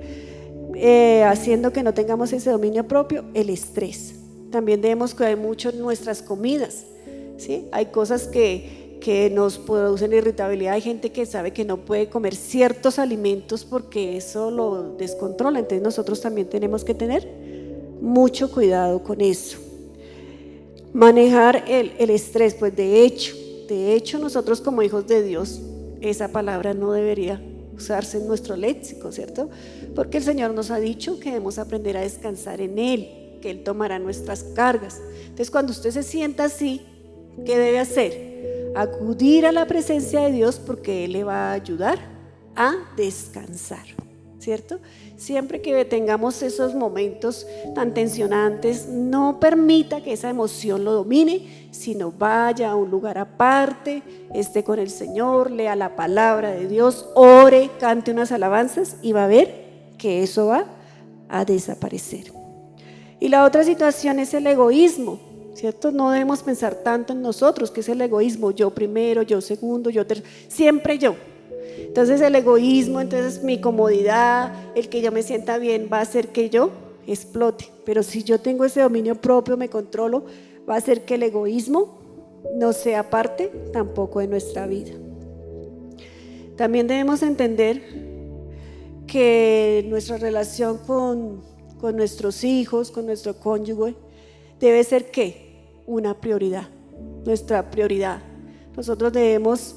S3: haciendo que no tengamos ese dominio propio? El estrés. También debemos cuidar mucho nuestras comidas, ¿sí? Hay cosas que nos producen irritabilidad. Hay gente que sabe que no puede comer ciertos alimentos porque eso lo descontrola. Entonces nosotros también tenemos que tener mucho cuidado con eso. Manejar el estrés, pues de hecho nosotros como hijos de Dios, esa palabra no debería usarse en nuestro léxico, ¿cierto? Porque el Señor nos ha dicho que debemos aprender a descansar en Él, que Él tomará nuestras cargas. Entonces cuando usted se sienta así, ¿qué debe hacer? Acudir a la presencia de Dios porque Él le va a ayudar a descansar, ¿cierto? Siempre que tengamos esos momentos tan tensionantes, no permita que esa emoción lo domine, sino vaya a un lugar aparte, esté con el Señor, lea la palabra de Dios, ore, cante unas alabanzas y va a ver que eso va a desaparecer. Y la otra situación es el egoísmo, ¿cierto? No debemos pensar tanto en nosotros, que es el egoísmo, yo primero, yo segundo, yo tercero, siempre yo. Entonces el egoísmo, entonces mi comodidad, el que yo me sienta bien va a hacer que yo explote. Pero si yo tengo ese dominio propio, me controlo, va a hacer que el egoísmo no sea parte tampoco de nuestra vida. También debemos entender que nuestra relación con nuestros hijos, con nuestro cónyuge, debe ser ¿qué? Una prioridad, nuestra prioridad. Nosotros debemos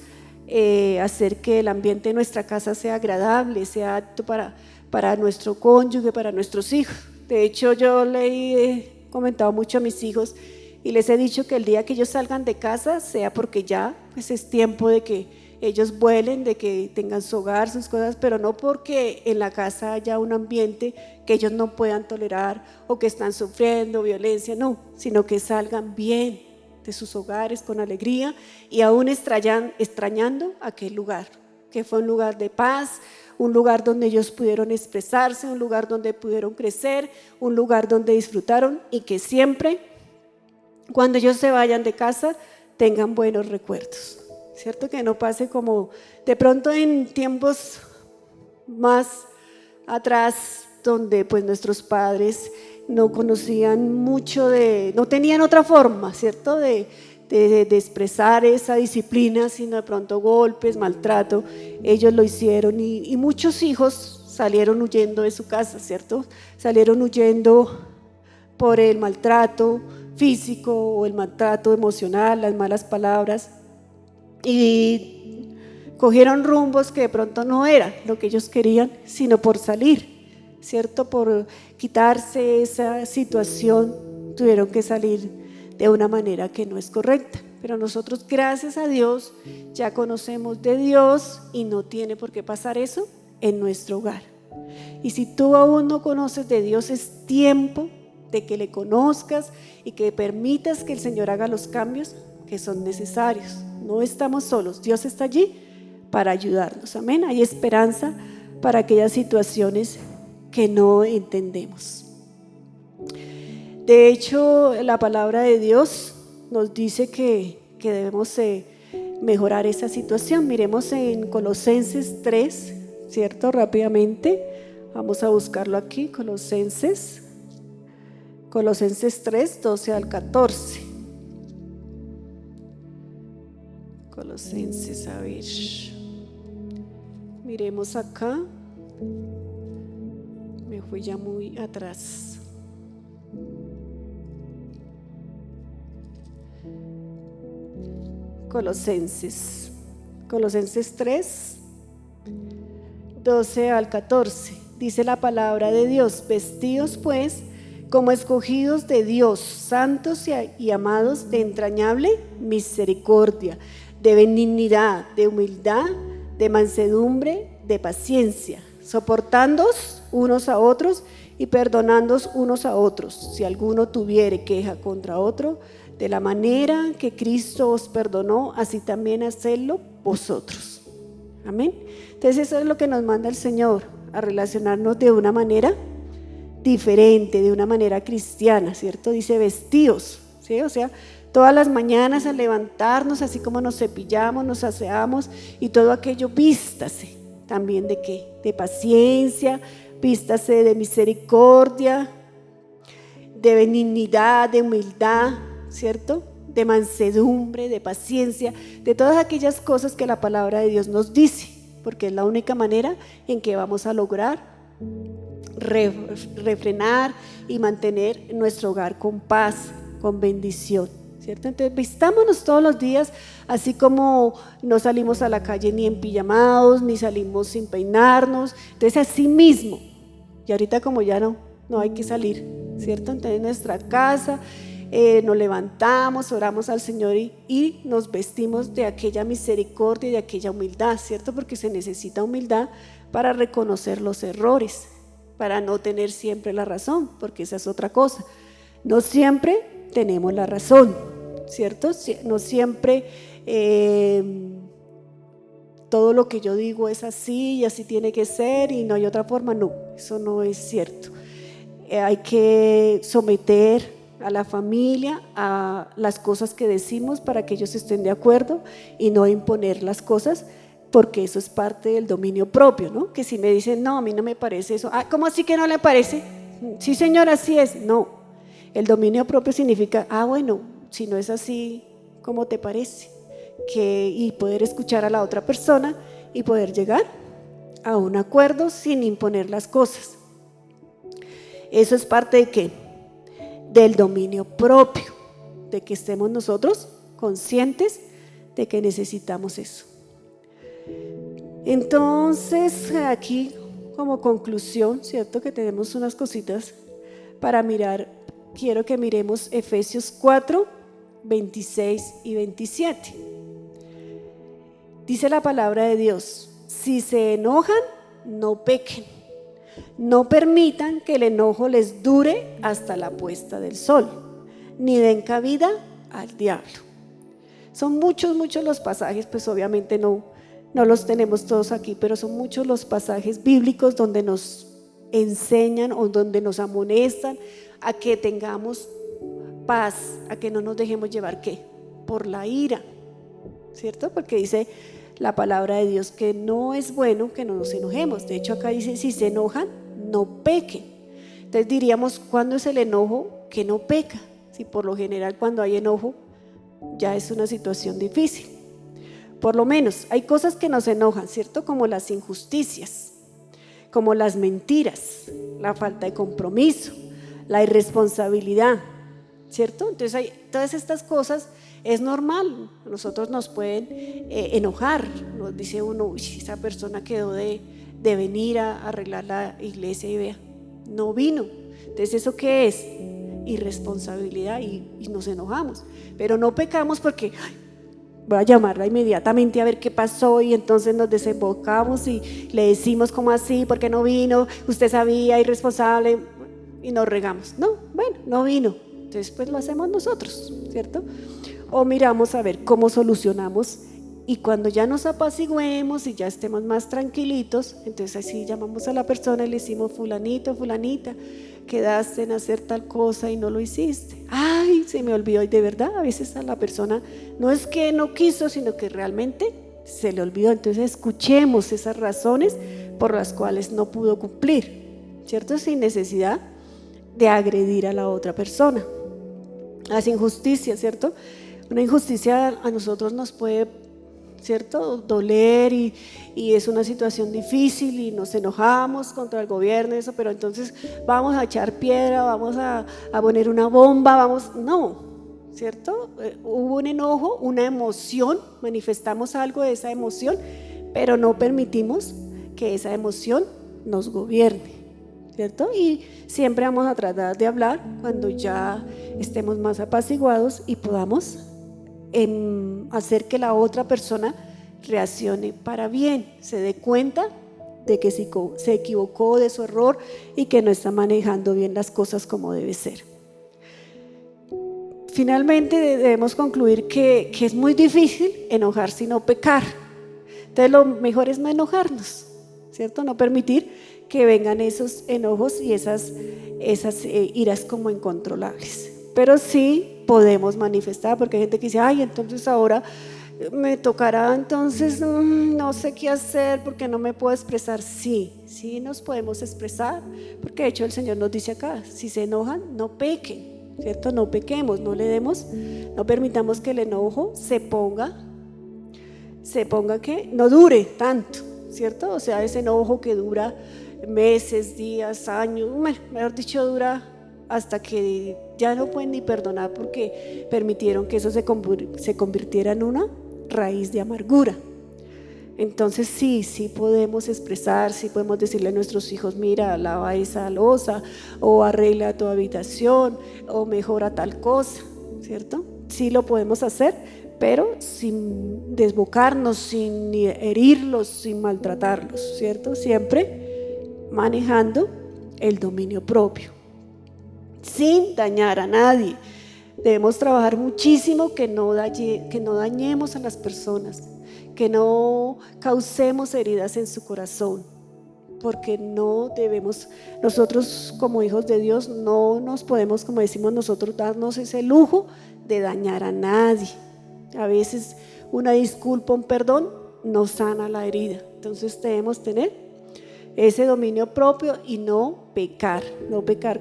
S3: hacer que el ambiente de nuestra casa sea agradable, sea apto para nuestro cónyuge, para nuestros hijos. De hecho, yo le he comentado mucho a mis hijos y les he dicho que el día que ellos salgan de casa sea porque ya pues es tiempo de que ellos vuelen, de que tengan su hogar, sus cosas, pero no porque en la casa haya un ambiente que ellos no puedan tolerar o que están sufriendo violencia, no, sino que salgan bien de sus hogares con alegría y aún extrañando aquel lugar, que fue un lugar de paz, un lugar donde ellos pudieron expresarse, un lugar donde pudieron crecer, un lugar donde disfrutaron y que siempre, cuando ellos se vayan de casa, tengan buenos recuerdos, ¿cierto? Que no pase como de pronto en tiempos más atrás, donde pues nuestros padres no conocían mucho no tenían otra forma, ¿cierto? De expresar esa disciplina, sino de pronto golpes, maltrato. Ellos lo hicieron y muchos hijos salieron huyendo de su casa, ¿cierto? Salieron huyendo por el maltrato físico o el maltrato emocional, las malas palabras, y cogieron rumbos que de pronto no era lo que ellos querían, sino por salir, ¿cierto? Por quitarse esa situación, tuvieron que salir de una manera que no es correcta. Pero nosotros, gracias a Dios, ya conocemos de Dios y no tiene por qué pasar eso en nuestro hogar. Y si tú aún no conoces de Dios, es tiempo de que le conozcas y que permitas que el Señor haga los cambios que son necesarios. No estamos solos, Dios está allí para ayudarnos, amén. Hay esperanza para aquellas situaciones que no entendemos. De hecho, la palabra de Dios nos dice que debemos mejorar esa situación. Miremos en Colosenses 3, ¿cierto? Rápidamente, vamos a buscarlo aquí, Colosenses 3, 12 al 14. Colosenses, a ver. Miremos acá. Me fui ya muy atrás. Colosenses 3, 12 al 14. Dice la palabra de Dios: vestidos pues como escogidos de Dios, santos y amados, de entrañable misericordia, de benignidad, de humildad, de mansedumbre, de paciencia, soportándoos unos a otros y perdonándoos unos a otros, si alguno tuviere queja contra otro. De la manera que Cristo os perdonó, así también hacedlo vosotros. Amén. Entonces eso es lo que nos manda el Señor, a relacionarnos de una manera diferente, de una manera cristiana, ¿cierto? Dice vestidos, ¿sí? O sea, todas las mañanas al levantarnos, así como nos cepillamos, nos aseamos y todo aquello, vístase también de ¿qué? De paciencia, vístase de misericordia, de benignidad, de humildad, ¿cierto? De mansedumbre, de paciencia, de todas aquellas cosas que la palabra de Dios nos dice, porque es la única manera en que vamos a lograr refrenar y mantener nuestro hogar con paz, con bendición, ¿cierto? Entonces vistámonos todos los días, así como no salimos a la calle ni en pijamados, ni salimos sin peinarnos. Entonces así mismo, y ahorita como ya no hay que salir, ¿cierto? Entonces en nuestra casa nos levantamos, oramos al Señor y nos vestimos de aquella misericordia y de aquella humildad, ¿cierto? Porque se necesita humildad para reconocer los errores, para no tener siempre la razón, porque esa es otra cosa. No siempre tenemos la razón, ¿cierto? No siempre todo lo que yo digo es así y así tiene que ser y no hay otra forma. No, eso no es cierto. Hay que someter a la familia a las cosas que decimos para que ellos estén de acuerdo y no imponer las cosas, porque eso es parte del dominio propio, ¿no? Que si me dicen, no, a mí no me parece eso. Ah, ¿cómo así que no le parece? Sí, señor, así es. No, el dominio propio significa, bueno, si no es así, ¿cómo te parece? Y poder escuchar a la otra persona y poder llegar a un acuerdo sin imponer las cosas. Eso es parte de ¿qué? Del dominio propio, de que estemos nosotros conscientes de que necesitamos eso. Entonces aquí como conclusión, ¿cierto? Que tenemos unas cositas para mirar. Quiero que miremos Efesios 4, 26 y 27. Dice la palabra de Dios: si se enojan, no pequen. No permitan que el enojo les dure hasta la puesta del sol, ni den cabida al diablo. Son muchos los pasajes, pues obviamente no los tenemos todos aquí, pero son muchos los pasajes bíblicos donde nos enseñan o donde nos amonestan a que tengamos paz, a que no nos dejemos llevar ¿qué? Por la ira, ¿cierto? Porque dice la palabra de Dios que no es bueno que no nos enojemos. De hecho acá dice, si se enojan, no pequen. Entonces diríamos, ¿cuándo es el enojo que no peca? Si por lo general cuando hay enojo ya es una situación difícil. Por lo menos hay cosas que nos enojan, ¿cierto? Como las injusticias, como las mentiras, la falta de compromiso, la irresponsabilidad, ¿cierto? Entonces hay todas estas cosas. Es normal, a nosotros nos pueden enojar. Nos dice uno, uy, esa persona quedó de venir a arreglar la iglesia y vea, no vino. Entonces ¿eso qué es? Irresponsabilidad y nos enojamos. Pero no pecamos porque voy a llamarla inmediatamente a ver qué pasó y entonces nos desembocamos y le decimos ¿cómo así? ¿Por qué no vino? Usted sabía, irresponsable, y nos regamos. No, bueno, no vino. Entonces pues lo hacemos nosotros, ¿cierto? O miramos a ver cómo solucionamos, y cuando ya nos apaciguemos y ya estemos más tranquilitos, entonces así llamamos a la persona y le decimos, fulanito, fulanita, quedaste en hacer tal cosa y no lo hiciste. Ay, se me olvidó. Y de verdad a veces a la persona no es que no quiso, sino que realmente se le olvidó. Entonces escuchemos esas razones por las cuales no pudo cumplir, ¿cierto? Sin necesidad de agredir a la otra persona. Las injusticias, ¿cierto? Una injusticia a nosotros nos puede ¿cierto? Doler y es una situación difícil y nos enojamos contra el gobierno y eso, pero entonces vamos a echar piedra, vamos a poner una bomba, no, ¿cierto? Hubo un enojo, una emoción, manifestamos algo de esa emoción, pero no permitimos que esa emoción nos gobierne, ¿cierto? Y siempre vamos a tratar de hablar cuando ya estemos más apaciguados y podamos hacer que la otra persona reaccione para bien, se dé cuenta de que se equivocó de su error y que no está manejando bien las cosas como debe ser. Finalmente debemos concluir que es muy difícil enojarse y no pecar. Entonces lo mejor es no enojarnos, ¿cierto? No permitir que vengan esos enojos y esas iras como incontrolables. Pero sí podemos manifestar, porque hay gente que dice, ay, entonces ahora me tocará, entonces no sé qué hacer porque no me puedo expresar. Sí nos podemos expresar, porque de hecho el Señor nos dice acá, si se enojan, no pequen, ¿cierto? No pequemos, no permitamos que el enojo se ponga que no dure tanto, ¿cierto? O sea, ese enojo que dura meses, días, años, mejor dicho, dura hasta que ya no pueden ni perdonar porque permitieron que eso se convirtiera en una raíz de amargura. Entonces sí podemos expresar, sí podemos decirle a nuestros hijos, mira, lava esa loza o arregla tu habitación o mejora tal cosa, ¿cierto? Sí lo podemos hacer, pero sin desbocarnos, sin herirlos, sin maltratarlos, ¿cierto? Siempre manejando el dominio propio, sin dañar a nadie. Debemos trabajar muchísimo que no dañemos a las personas, que no causemos heridas en su corazón, porque no debemos, nosotros como hijos de Dios no nos podemos, como decimos nosotros, darnos ese lujo de dañar a nadie. A veces una disculpa, un perdón no sana la herida. Entonces debemos tener ese dominio propio y no pecar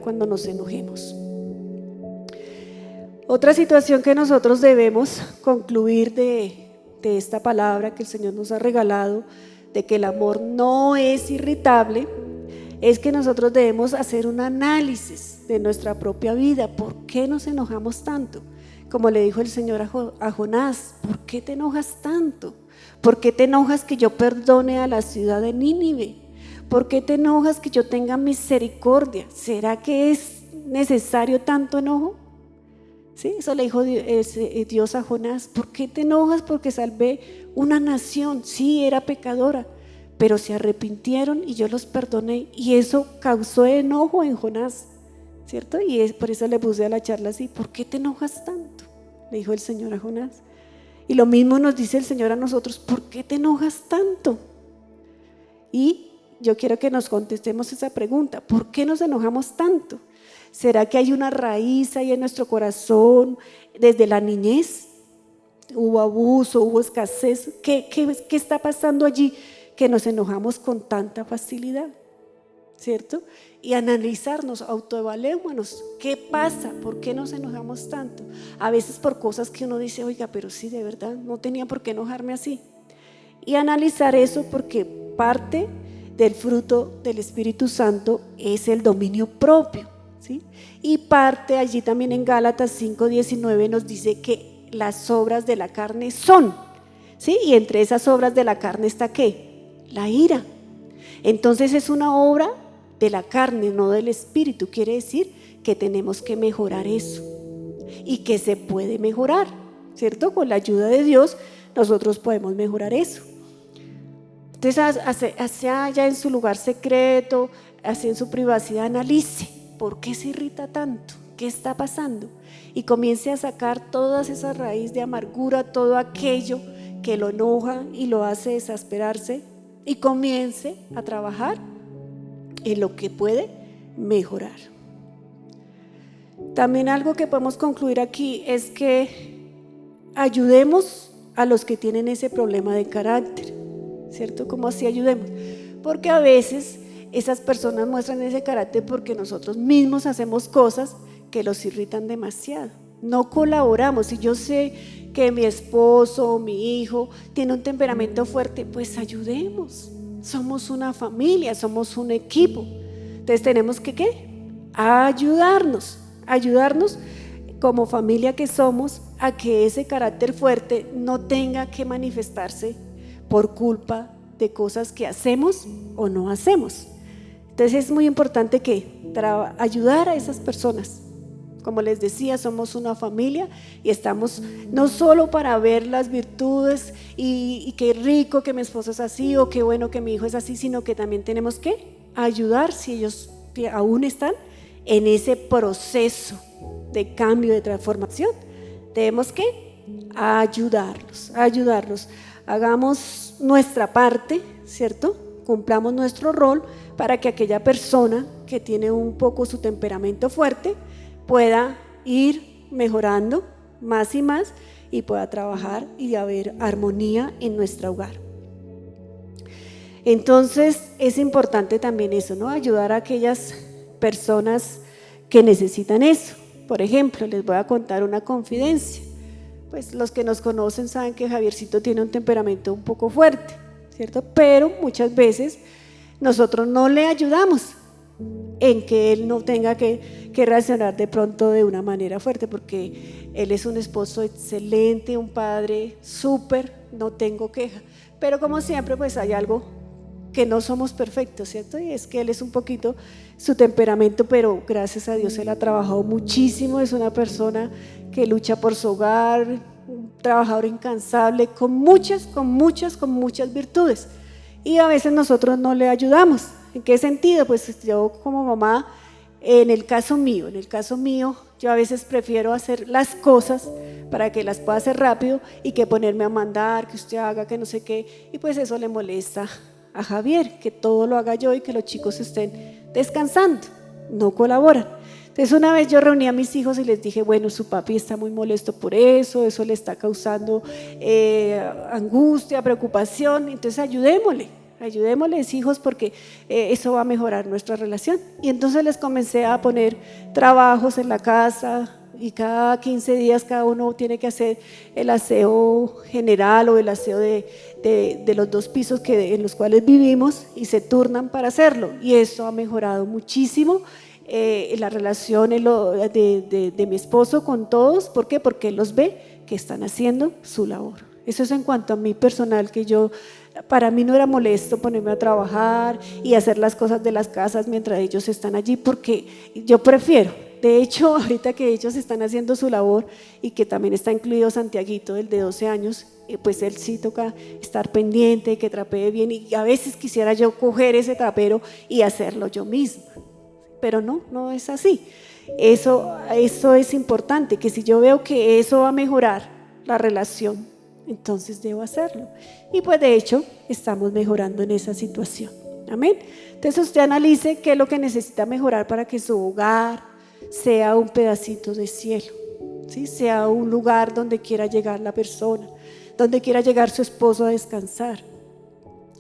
S3: cuando nos enojemos. Otra situación que nosotros debemos concluir de esta palabra que el Señor nos ha regalado, de que el amor no es irritable, es que nosotros debemos hacer un análisis de nuestra propia vida. ¿Por qué nos enojamos tanto? Como le dijo el Señor a Jonás, ¿por qué te enojas tanto? ¿Por qué te enojas que yo perdone a la ciudad de Nínive? ¿Por qué te enojas que yo tenga misericordia? ¿Será que es necesario tanto enojo? ¿Sí? Eso le dijo Dios a Jonás. ¿Por qué te enojas? Porque salvé una nación. Sí, era pecadora, pero se arrepintieron y yo los perdoné, y eso causó enojo en Jonás, ¿cierto? Y por eso le puse a la charla así, ¿por qué te enojas tanto? Le dijo el Señor a Jonás. Y lo mismo nos dice el Señor a nosotros, ¿por qué te enojas tanto? Y yo quiero que nos contestemos esa pregunta, ¿por qué nos enojamos tanto? ¿Será que hay una raíz ahí en nuestro corazón desde la niñez? ¿Hubo abuso, hubo escasez? ¿Qué está pasando allí que nos enojamos con tanta facilidad? ¿Cierto? Y analizarnos, autoevaluémonos, ¿qué pasa? ¿Por qué nos enojamos tanto? A veces por cosas que uno dice, oiga, pero sí, de verdad, no tenía por qué enojarme así. Y analizar eso, porque parte del fruto del Espíritu Santo es el dominio propio, ¿sí? Y parte allí también en Gálatas 5:19 nos dice que las obras de la carne son, ¿sí? Y entre esas obras de la carne está ¿qué? La ira. Entonces es una obra de la carne, no del Espíritu. Quiere decir que tenemos que mejorar eso y que se puede mejorar, ¿cierto? Con la ayuda de Dios nosotros podemos mejorar eso. Entonces hacia allá en su lugar secreto, hacia en su privacidad, analice por qué se irrita tanto, qué está pasando, y comience a sacar todas esas raíces de amargura, todo aquello que lo enoja y lo hace exasperarse, y comience a trabajar en lo que puede mejorar. También algo que podemos concluir aquí es que ayudemos a los que tienen ese problema de carácter, ¿cierto? ¿Cómo así ayudemos? Porque a veces esas personas muestran ese carácter porque nosotros mismos hacemos cosas que los irritan demasiado. No colaboramos. Y yo sé que mi esposo o mi hijo tiene un temperamento fuerte, pues ayudemos. Somos una familia, somos un equipo. Entonces tenemos que ¿qué? Ayudarnos como familia que somos a que ese carácter fuerte no tenga que manifestarse por culpa de cosas que hacemos o no hacemos. Entonces es muy importante que ayudar a esas personas. Como les decía, somos una familia y estamos no solo para ver las virtudes y qué rico que mi esposo es así o qué bueno que mi hijo es así, sino que también tenemos que ayudar si ellos aún están en ese proceso de cambio, de transformación. Tenemos que ayudarlos. Hagamos nuestra parte, ¿cierto? Cumplamos nuestro rol para que aquella persona que tiene un poco su temperamento fuerte pueda ir mejorando más y más y pueda trabajar y haber armonía en nuestro hogar. Entonces es importante también eso, ¿no? Ayudar a aquellas personas que necesitan eso. Por ejemplo, les voy a contar una confidencia. Pues los que nos conocen saben que Javiercito tiene un temperamento un poco fuerte, ¿cierto? Pero muchas veces nosotros no le ayudamos en que él no tenga que reaccionar de pronto de una manera fuerte, porque él es un esposo excelente, un padre súper, no tengo queja. Pero como siempre, pues hay algo que no somos perfectos, ¿cierto? Y es que él es un poquito su temperamento, pero gracias a Dios él ha trabajado muchísimo, es una persona que lucha por su hogar, un trabajador incansable, con muchas virtudes. Y a veces nosotros no le ayudamos. ¿En qué sentido? Pues yo como mamá, en el caso mío, yo a veces prefiero hacer las cosas para que las pueda hacer rápido y que ponerme a mandar, que usted haga, que no sé qué, y pues eso le molesta a Javier, que todo lo haga yo y que los chicos estén descansando, no colaboran. Entonces una vez yo reuní a mis hijos y les dije, bueno, su papi está muy molesto por eso le está causando angustia, preocupación, entonces ayudémosles hijos porque eso va a mejorar nuestra relación. Y entonces les comencé a poner trabajos en la casa y cada 15 días cada uno tiene que hacer el aseo general o el aseo de los 2 pisos en los cuales vivimos y se turnan para hacerlo. Y eso ha mejorado muchísimo la relación de mi esposo con todos. ¿Por qué? Porque él los ve que están haciendo su labor. Eso es en cuanto a mí personal, que para mí no era molesto ponerme a trabajar y hacer las cosas de las casas mientras ellos están allí, porque yo prefiero. De hecho, ahorita que ellos están haciendo su labor y que también está incluido Santiaguito, el de 12 años, pues él sí toca estar pendiente, que trapee bien, y a veces quisiera yo coger ese trapero y hacerlo yo misma, pero no es así. Eso es importante, que si yo veo que eso va a mejorar la relación, entonces debo hacerlo. Y pues de hecho estamos mejorando en esa situación. Amén. Entonces usted analice qué es lo que necesita mejorar para que su hogar sea un pedacito de cielo, ¿sí? Sea un lugar donde quiera llegar la persona, donde quiera llegar su esposo a descansar,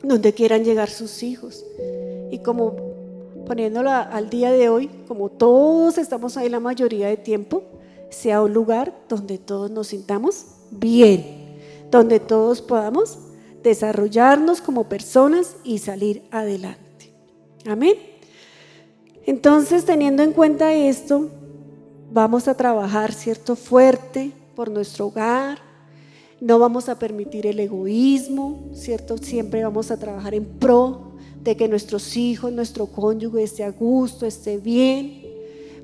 S3: donde quieran llegar sus hijos. Y como poniéndola al día de hoy, como todos estamos ahí la mayoría de tiempo, sea un lugar donde todos nos sintamos bien, donde todos podamos desarrollarnos como personas y salir adelante. Amén. Entonces, teniendo en cuenta esto, vamos a trabajar, ¿cierto?, fuerte por nuestro hogar. No vamos a permitir el egoísmo, ¿cierto? Siempre vamos a trabajar en pro de que nuestros hijos, nuestro cónyuge esté a gusto, esté bien.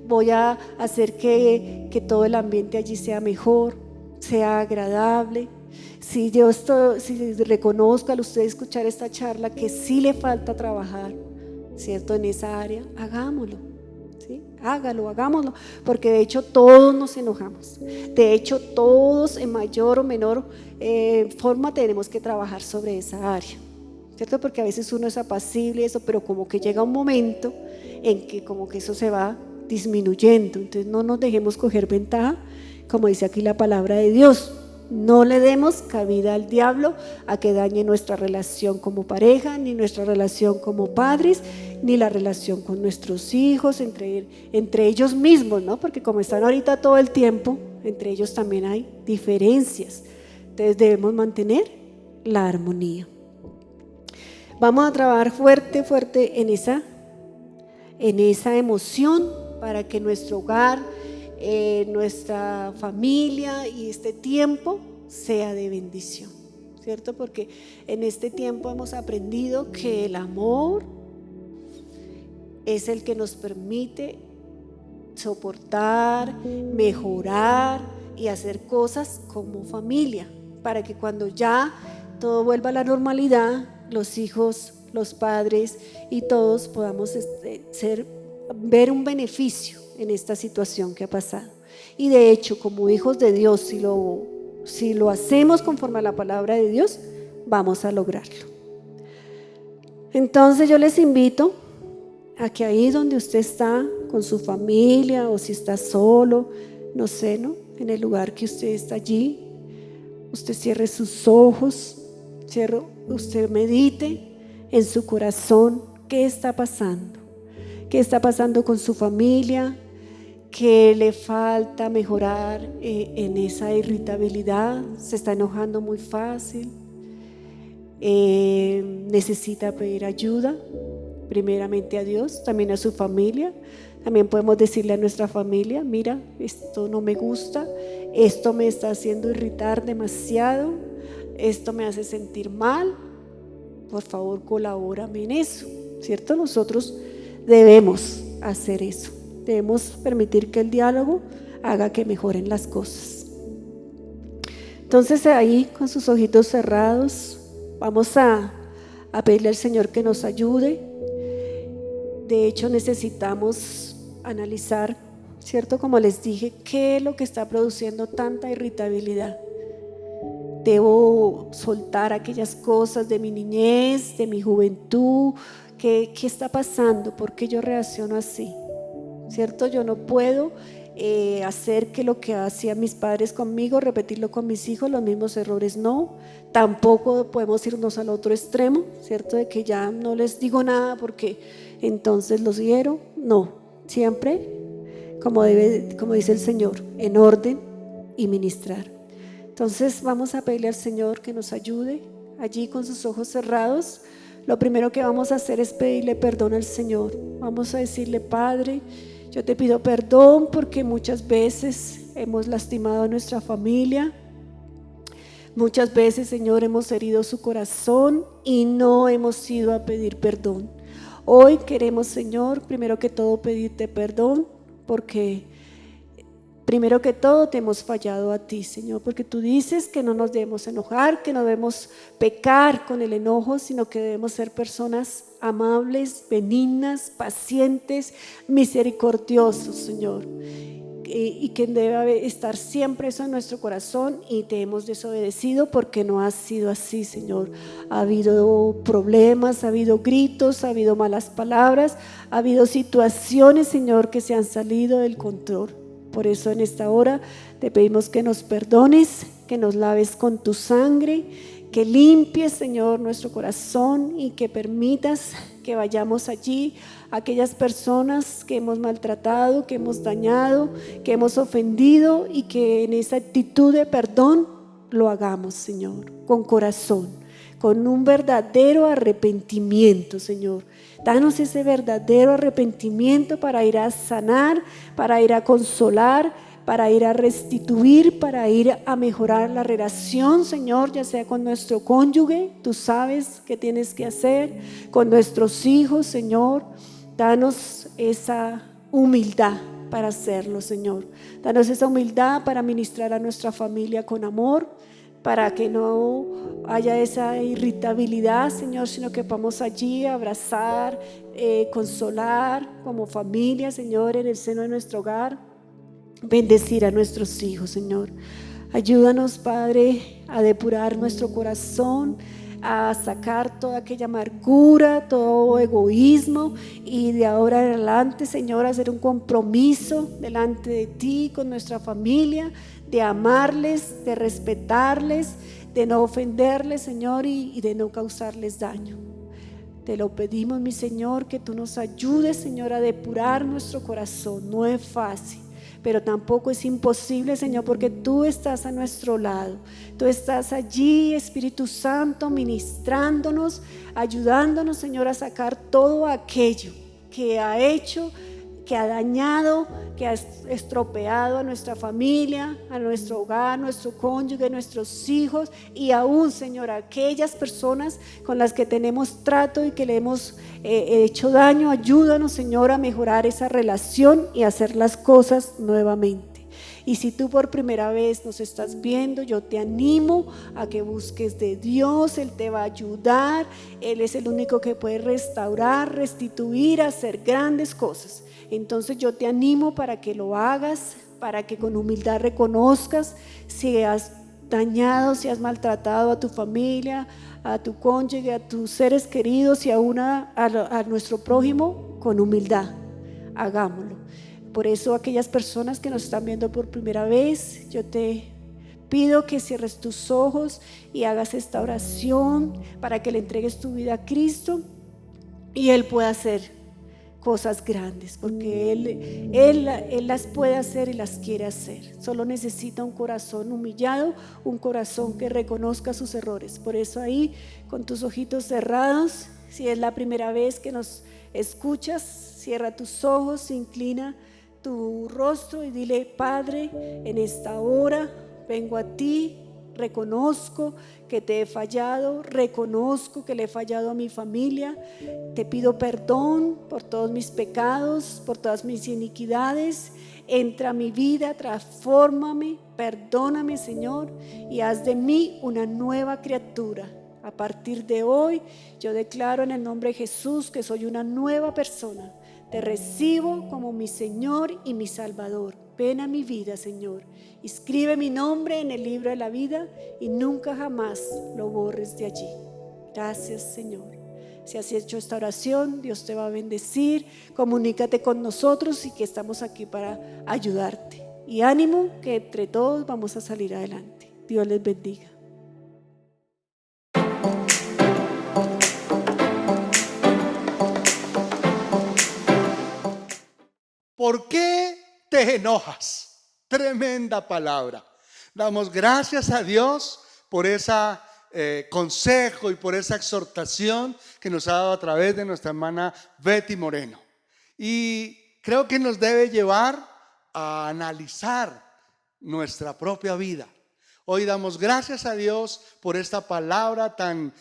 S3: Voy a hacer que todo el ambiente allí sea mejor, sea agradable. Si reconozco al usted escuchar esta charla que sí le falta trabajar, ¿cierto?, en esa área, hagámoslo, ¿sí? Hagámoslo, porque de hecho todos nos enojamos, de hecho todos en mayor o menor forma tenemos que trabajar sobre esa área, ¿cierto? Porque a veces uno es apacible y eso, pero como que llega un momento en que como que eso se va disminuyendo. Entonces no nos dejemos coger ventaja, como dice aquí la palabra de Dios. No le demos cabida al diablo a que dañe nuestra relación como pareja, ni nuestra relación como padres, ni la relación con nuestros hijos, entre ellos mismos, ¿no? Porque como están ahorita todo el tiempo entre ellos también hay diferencias. Entonces debemos mantener la armonía. Vamos a trabajar fuerte en esa emoción para que nuestro hogar, nuestra familia y este tiempo sea de bendición, ¿cierto? Porque en este tiempo hemos aprendido que el amor es el que nos permite soportar, mejorar y hacer cosas como familia, para que cuando ya todo vuelva a la normalidad, los hijos, los padres y todos podamos ver un beneficio en esta situación que ha pasado. Y de hecho, como hijos de Dios, si lo hacemos conforme a la palabra de Dios, vamos a lograrlo. Entonces yo les invito a que ahí donde usted está con su familia, o si está solo, no sé, ¿no? En el lugar que usted está allí, usted cierre sus ojos, usted medite en su corazón qué está pasando. ¿Qué está pasando con su familia? ¿Qué le falta mejorar en esa irritabilidad? ¿Se está enojando muy fácil? ¿Necesita pedir ayuda? Primeramente a Dios, también a su familia. También podemos decirle a nuestra familia: mira, esto no me gusta, esto me está haciendo irritar demasiado, esto me hace sentir mal, por favor colabórame en eso, ¿cierto? Nosotros debemos hacer eso, debemos permitir que el diálogo haga que mejoren las cosas. Entonces ahí con sus ojitos cerrados vamos a pedirle al Señor que nos ayude. De hecho necesitamos analizar, ¿cierto? Como les dije, ¿qué es lo que está produciendo tanta irritabilidad? Debo soltar aquellas cosas de mi niñez, de mi juventud. ¿Qué está pasando? ¿Por qué yo reacciono así? ¿Cierto? Yo no puedo hacer que lo que hacían mis padres conmigo, repetirlo con mis hijos, los mismos errores no. Tampoco podemos irnos al otro extremo, ¿cierto? De que ya no les digo nada porque entonces los hiero. No, siempre como dice el Señor, en orden y ministrar. Entonces vamos a pedirle al Señor que nos ayude allí con sus ojos cerrados. Lo primero que vamos a hacer es pedirle perdón al Señor. Vamos a decirle: Padre, yo te pido perdón porque muchas veces hemos lastimado a nuestra familia. Muchas veces, Señor, hemos herido su corazón y no hemos ido a pedir perdón. Hoy queremos, Señor, primero que todo pedirte perdón porque primero que todo te hemos fallado a ti, Señor, porque tú dices que no nos debemos enojar, que no debemos pecar con el enojo, sino que debemos ser personas amables, benignas, pacientes, misericordiosos, Señor. Y que debe estar siempre eso en nuestro corazón, y te hemos desobedecido porque no ha sido así, Señor. Ha habido problemas, ha habido gritos, ha habido malas palabras, ha habido situaciones, Señor, que se han salido del control. Por eso en esta hora te pedimos que nos perdones, que nos laves con tu sangre, que limpies, Señor, nuestro corazón y que permitas que vayamos allí a aquellas personas que hemos maltratado, que hemos dañado, que hemos ofendido, y que en esa actitud de perdón lo hagamos, Señor, con corazón, con un verdadero arrepentimiento, Señor. Danos ese verdadero arrepentimiento para ir a sanar, para ir a consolar, para ir a restituir, para ir a mejorar la relación, Señor, ya sea con nuestro cónyuge, tú sabes qué tienes que hacer, con nuestros hijos, Señor. Danos esa humildad para hacerlo, Señor. Danos esa humildad para ministrar a nuestra familia con amor, para que no haya esa irritabilidad, Señor, sino que podamos allí abrazar, consolar como familia, Señor, en el seno de nuestro hogar, bendecir a nuestros hijos, Señor. Ayúdanos, Padre, a depurar nuestro corazón, a sacar toda aquella amargura, todo egoísmo, y de ahora en adelante, Señor, a hacer un compromiso delante de ti con nuestra familia, de amarles, de respetarles, de no ofenderles, Señor, y de no causarles daño. Te lo pedimos, mi Señor, que tú nos ayudes, Señor, a depurar nuestro corazón. No es fácil, pero tampoco es imposible, Señor, porque tú estás a nuestro lado. Tú estás allí, Espíritu Santo, ministrándonos, ayudándonos, Señor, a sacar todo aquello que ha hecho, que ha dañado, que ha estropeado a nuestra familia, a nuestro hogar, a nuestro cónyuge, a nuestros hijos y aún, Señor, a aquellas personas con las que tenemos trato y que le hemos hecho daño. Ayúdanos, Señor, a mejorar esa relación y a hacer las cosas nuevamente. Y si tú por primera vez nos estás viendo, yo te animo a que busques de Dios. Él te va a ayudar. Él es el único que puede restaurar, restituir, hacer grandes cosas. Entonces yo te animo para que lo hagas, para que con humildad reconozcas si has dañado, si has maltratado a tu familia, a tu cónyuge, a tus seres queridos y aún a nuestro prójimo. Con humildad, hagámoslo. Por eso aquellas personas que nos están viendo por primera vez, yo te pido que cierres tus ojos y hagas esta oración para que le entregues tu vida a Cristo y Él pueda hacer cosas grandes, porque Él las puede hacer y las quiere hacer. Solo necesita un corazón humillado, un corazón que reconozca sus errores. Por eso ahí, con tus ojitos cerrados, si es la primera vez que nos escuchas, cierra tus ojos, inclina tu rostro y dile: Padre, en esta hora vengo a ti, reconozco que te he fallado, reconozco que le he fallado a mi familia, te pido perdón por todos mis pecados, por todas mis iniquidades. Entra a mi vida, transfórmame, perdóname, Señor, y haz de mí una nueva criatura. A partir de hoy yo declaro en el nombre de Jesús que soy una nueva persona. Te recibo como mi Señor y mi Salvador. Ven a mi vida, Señor. Escribe mi nombre en el libro de la vida y nunca jamás lo borres de allí. Gracias, Señor. Si has hecho esta oración, Dios te va a bendecir. Comunícate con nosotros y que estamos aquí para ayudarte. Y ánimo, que entre todos vamos a salir adelante. Dios les bendiga.
S1: ¿Por qué te enojas? Tremenda palabra. Damos gracias a Dios por ese consejo y por esa exhortación que nos ha dado a través de nuestra hermana Betty Moreno. Y creo que nos debe llevar a analizar nuestra propia vida. Hoy damos gracias a Dios por esta palabra tan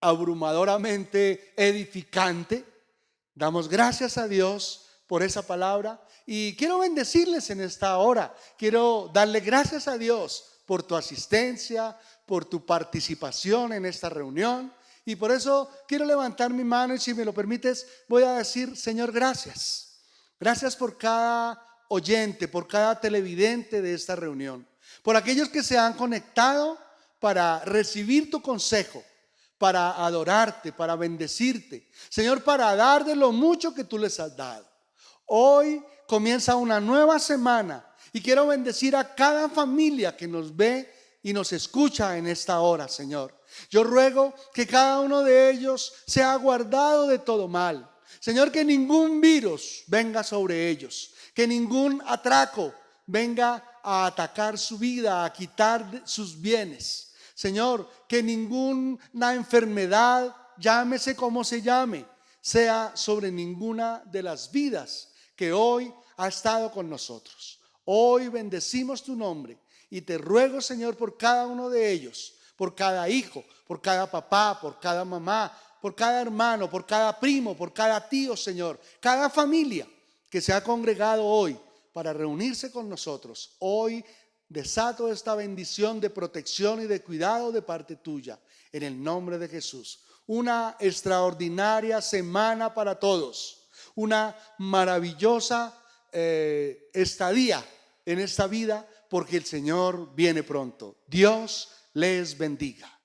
S1: abrumadoramente edificante. Damos gracias a Dios por esa palabra y quiero bendecirles en esta hora. Quiero darle gracias a Dios por tu asistencia, por tu participación en esta reunión, y por eso quiero levantar mi mano y, si me lo permites, voy a decir: Señor, gracias. Gracias por cada oyente, por cada televidente de esta reunión, por aquellos que se han conectado para recibir tu consejo, para adorarte, para bendecirte, Señor, para dar de lo mucho que tú les has dado. Hoy comienza una nueva semana y quiero bendecir a cada familia que nos ve y nos escucha en esta hora, Señor. Yo ruego que cada uno de ellos sea guardado de todo mal. Señor, que ningún virus venga sobre ellos, que ningún atraco venga a atacar su vida, a quitar sus bienes. Señor, que ninguna enfermedad, llámese como se llame, sea sobre ninguna de las vidas que hoy ha estado con nosotros. Hoy bendecimos tu nombre y te ruego, Señor, por cada uno de ellos, por cada hijo, por cada papá, por cada mamá, por cada hermano, por cada primo, por cada tío, Señor, cada familia que se ha congregado hoy para reunirse con nosotros. Hoy desato esta bendición de protección y de cuidado de parte tuya, en el nombre de Jesús. Una extraordinaria semana para todos. Una maravillosa estadía en esta vida, porque el Señor viene pronto. Dios les bendiga.